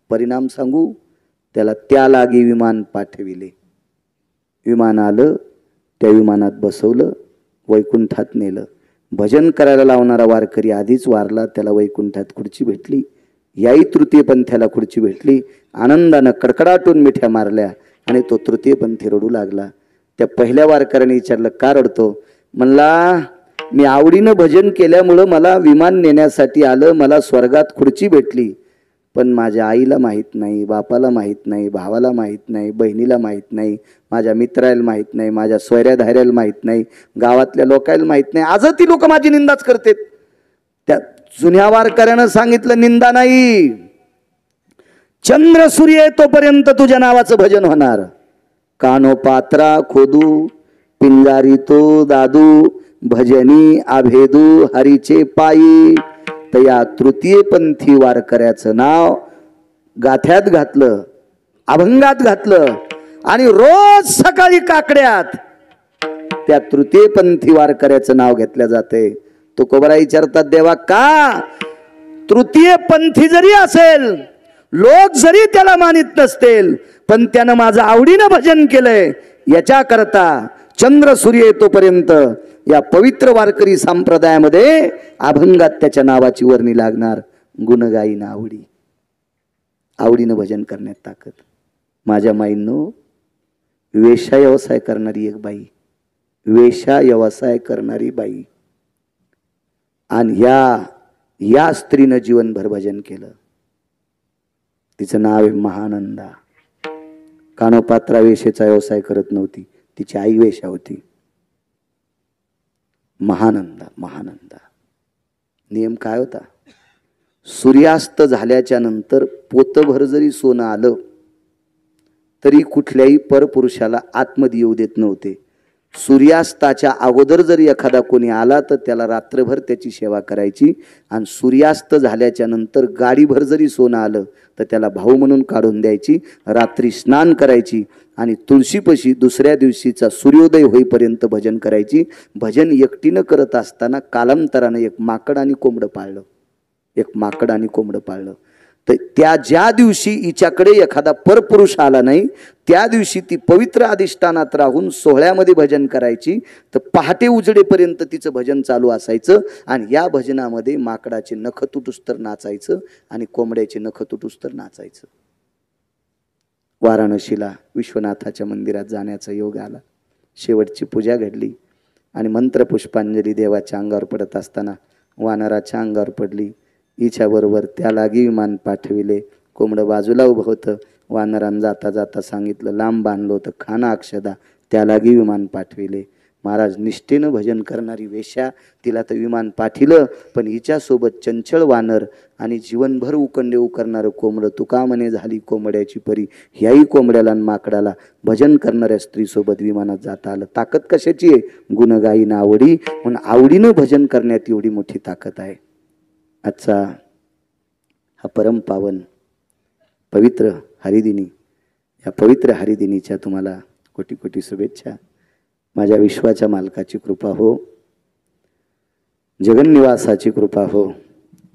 परिणाम सांगू, त्याला त्या लागी विमान पाठविले. विमान आलं, त्या विमानात बसवलं, वैकुंठात नेलं. भजन करायला लावणारा वारकरी आधीच वारला, त्याला वैकुंठात खुर्ची भेटली. याही तृतीयपंथ्याला खुर्ची भेटली. आनंदानं कडकडाटून मिठ्या मारल्या आणि तो तृतीयपंथी रडू लागला. त्या पहिल्या वारकऱ्याने विचारलं, का रडतो? म्हणला, मी आवडीनं भजन केल्यामुळं मला विमान नेण्यासाठी आलं, मला स्वर्गात खुर्ची भेटली, पण माझ्या आईला माहीत नाही, बापाला माहीत नाही, भावाला माहीत नाही, बहिणीला माहीत नाही, माझ्या मित्राला माहीत नाही, माझ्या सोयऱ्या धायऱ्याला माहीत नाही, गावातल्या लोकांना माहीत नाही. आज ती लोक माझी निंदाच करतात. त्या जुन्या वारकऱ्यानं सांगितलं, निंदा नाही, चंद्र सूर्य तोपर्यंत तुझ्या नावाचं भजन होणार. कानो पात्रा खोदू पिंजारी तो दादू भजनी आभेदू हरीचे पायी. तर या तृतीयपंथी वारकऱ्याचं नाव गाथ्यात घातलं, अभंगात घातलं आणि रोज सकाळी काकड्यात त्या तृतीयपंथी वारकऱ्याचं नाव घेतलं जाते. तो कोबरा विचारतात, देवा का? तृतीयपंथी जरी असेल, लोक जरी त्याला मानित नसतील, पण त्यानं माझं आवडीनं भजन केलंय, याच्या करता चंद्र सूर्य येतोपर्यंत या पवित्र वारकरी संप्रदायामध्ये अभंगात त्याच्या नावाची वर्णी लागणार. गुणगायीन आवडी. आवडीनं भजन करण्यात ताकद. माझ्या माईंनो, वेश्या व्यवसाय करणारी एक बाई, वेश्या व्यवसाय करणारी बाई, आणि या स्त्रीनं जीवनभर भजन केलं. तिचं नाव आहे महानंदा. कानोपात्रा वेशेचा व्यवसाय करत नव्हती, तिची आई वेश्या होती. महानंदा. नियम काय होता? सूर्यास्त झाल्याच्या नंतर पोतभर जरी सोनं आलं तरी कुठल्याही परपुरुषाला आतमध्ये येऊ देत नव्हते. सूर्यास्ताच्या अगोदर जरी एखादा कोणी आला तर त्याला रात्रभर त्याची सेवा करायची, आणि सूर्यास्त झाल्याच्या नंतर गाडीभर जरी सोनं आलं तर त्याला भाऊ म्हणून काढून द्यायची. रात्री स्नान करायची आणि तुळशीपाशी दुसऱ्या दिवशीचा सूर्योदय होईपर्यंत भजन करायची. भजन एकटीनं करत असताना कालांतरानं एक माकड आणि कोंबडं पाळलं. तर त्या ज्या दिवशी हिच्याकडे एखादा परपुरुष आला नाही त्या दिवशी ती पवित्र अधिष्ठानात राहून सोहळ्यामध्ये भजन करायची. तर पहाटे उजडेपर्यंत तिचं भजन चालू असायचं, आणि या भजनामध्ये माकडाचे नख तुटुस्तर नाचायचं आणि कोंबड्याचे नख तुटुस्तर नाचायचं. वाराणसीला विश्वनाथाच्या मंदिरात जाण्याचा योग आला. शेवटची पूजा घडली आणि मंत्रपुष्पांजली देवाच्या अंगावर पडत असताना वानराच्या अंगावर पडली. हिच्याबरोबर त्यालागी विमान पाठविले. कोंबडं बाजूला उभं होतं. वानरान जाता जाता सांगितलं, लांब बांधलो तर खाना अक्षदा, त्यालागी विमान पाठविले. महाराज निष्ठेनं भजन करणारी वेश्या, तिला तर विमान पाठिलं, पण हिच्यासोबत चंचल वानर आणि जीवनभर उकंडेऊ करणारं कोंबडं, तुका म्हणे झाली कोंबड्याची परी. ह्याही कोंबड्याला आणि माकडाला भजन करणाऱ्या स्त्रीसोबत विमानात जाता आलं. ताकद कशाची आहे? गुणगायीन आवडी, म्हणून आवडीनं भजन करण्यात एवढी मोठी ताकद आहे. आजचा हा परम पावन पवित्र हरिदिनी, या पवित्र हरिदिनीच्या तुम्हाला कोटी कोटी शुभेच्छा. माझ्या विश्वाच्या मालकाची कृपा हो, जगन्निवासाची कृपा हो,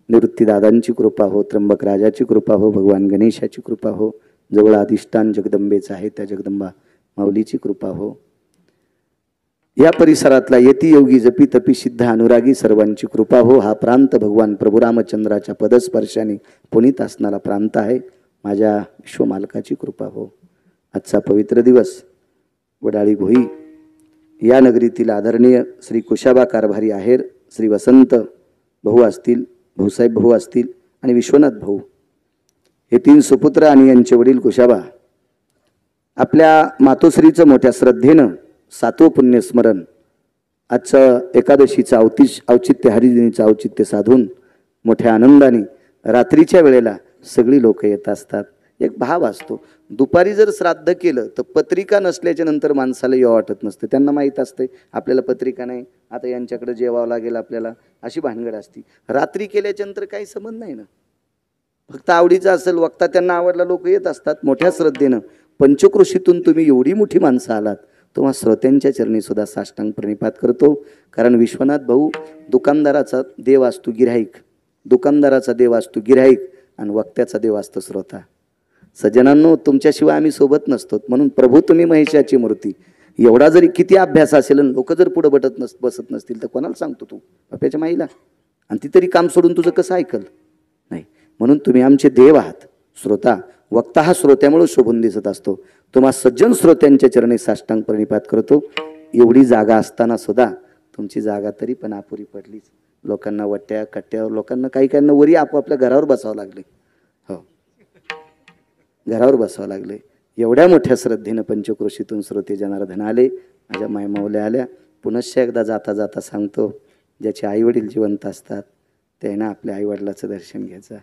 निवृत्तीदादांची कृपा हो, त्र्यंबक राजाची कृपा हो, भगवान गणेशाची कृपा हो, जवळ अधिष्ठान जगदंबेचं आहे त्या जगदंबा माऊलीची कृपा हो. या परिसरातला यती योगी जपी तपी सिद्ध अनुरागी सर्वांची कृपा हो. हा प्रांत भगवान प्रभू रामचंद्राच्या पदस्पर्शाने पुनीत असणारा प्रांत आहे. माझ्या विश्वमालकाची कृपा हो. आजचा पवित्र दिवस वडाळी भोई या नगरीतील आदरणीय श्री कुशाबा कारभारी आहेर, श्री वसंत भाऊ असतील, भाऊसाहेब भाऊ असतील आणि विश्वनाथ भाऊ, हे 3 सुपुत्र आणि यांचे वडील कुशाबा आपल्या मातोश्रीचं मोठ्या श्रद्धेनं 7वं पुण्यस्मरण आजचं एकादशीचं औचित्य हरिदिनीचं औचित्य साधून मोठ्या आनंदाने रात्रीच्या वेळेला सगळी लोक येत असतात. एक भाव असतो. दुपारी जर श्राद्ध केलं तर पत्रिका नसल्याच्या नंतर माणसाला यावं वाटत नसतं. त्यांना माहीत असते आपल्याला पत्रिका नाही, आता यांच्याकडे जेवावं लागेल आपल्याला, अशी भानगड असती. रात्री केल्याच्या नंतर काही संबंध नाही ना, फक्त आवडीचं असेल, वक्ता त्यांना आवडला, लोक येत असतात मोठ्या श्रद्धेनं. पंचक्रोशीतून तुम्ही एवढी मोठी माणसं आलात, तुम्हा श्रोत्यांच्या चरणी सुद्धा साष्टांग प्रणिपात करतो. कारण विश्वनाथ भाऊ दुकानदाराचा देव असतो गिऱ्हाईक, दुकानदाराचा देव असतो गिऱ्हाईक, आणि वक्त्याचा देव असतो श्रोता. सज्जनांनो, तुमच्याशिवाय आम्ही सोबत नसतो. म्हणून प्रभू तुम्ही महेशाची मूर्ती. एवढा जरी किती अभ्यास असेल आणि लोक जर पुढे बसत नसतील तर कोणाला सांगतो तू? बाप्याच्या माईला. आणि ती तरी काम सोडून तुझं कसं ऐकल? नाही. म्हणून तुम्ही आमचे देव आहात. श्रोता, वक्ता हा श्रोत्यामुळे शोभून दिसत असतो. तुम्हा सज्जन श्रोत्यांच्या चरणी साष्टांग प्रणिपात करतो. एवढी जागा असताना सुद्धा तुमची जागा तरी पण अपुरी पडलीच. लोकांना वट्ट्या कट्ट्यावर, लोकांना काही वरी आपापल्या घरावर बसावं लागले. हो, घरावर बसावं लागले. एवढ्या मोठ्या श्रद्धेनं पंचक्रोशीतून श्रोते जनार्दन आले, माझ्या मायमाऊल्या आल्या. पुनश्च एकदा जाता जाता सांगतो, ज्याचे आईवडील जिवंत असतात त्यानं आपल्या आईवडिलाचं दर्शन घ्यायचं.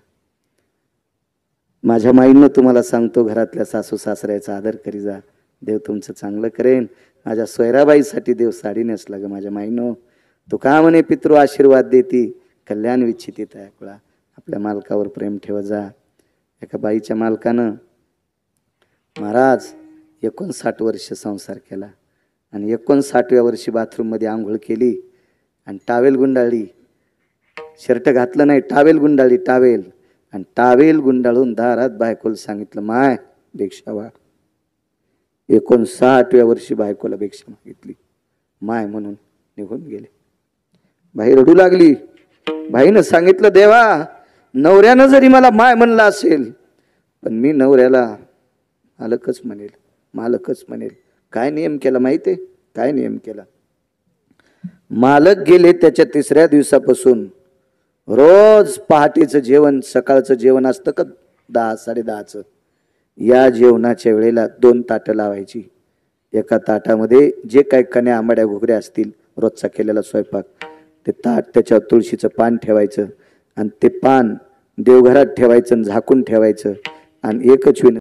माझ्या माईंनो तुम्हाला सांगतो, घरातल्या सासू सासऱ्याचा आदर करी जा, देव तुमचं चांगलं करेन. माझ्या सोयराबाईसाठी देव साडी नेसला ग माझ्या माईंनो. तू का म्हणे पितृ आशीर्वाद देती, कल्याण विच्छिती तयाकुळा. आपल्या मालकावर प्रेम ठेवत जा. एका बाईच्या मालकानं महाराज 59 वर्ष संसार केला आणि 59व्या वर्षी बाथरूममध्ये आंघोळ केली आणि टावेल गुंडाळली. शर्ट घातलं नाही, टावेल गुंडाळली, टावेल. आणि टावेल गुंडाळून दारात बायकोला सांगितलं, माय भिक्षा वा. 59व्या वर्षी बायकोला भिक्षा मागितली, माय म्हणून निघून गेले. बाई रडू लागली. बाईनं सांगितलं, देवा, नवऱ्यानं जरी मला माय म्हणलं असेल पण मी नवऱ्याला मालकच म्हणेल, मालकच म्हणेल. काय नियम केला माहिती आहे? काय नियम केला? मालक गेले त्याच्या 3ऱ्या दिवसापासून रोज पहाटेचं जेवण, सकाळचं जेवण असतं का 10 10:30चं, या जेवणाच्या वेळेला 2 ताटं लावायची. एका ताटामध्ये जे काही कण्या आंबाड्या घुगऱ्या असतील, रोजचा केलेला स्वयंपाक, ते ताट त्याच्यावर तुळशीचं पान ठेवायचं आणि ते पान देवघरात ठेवायचं आणि झाकून ठेवायचं. आणि एकच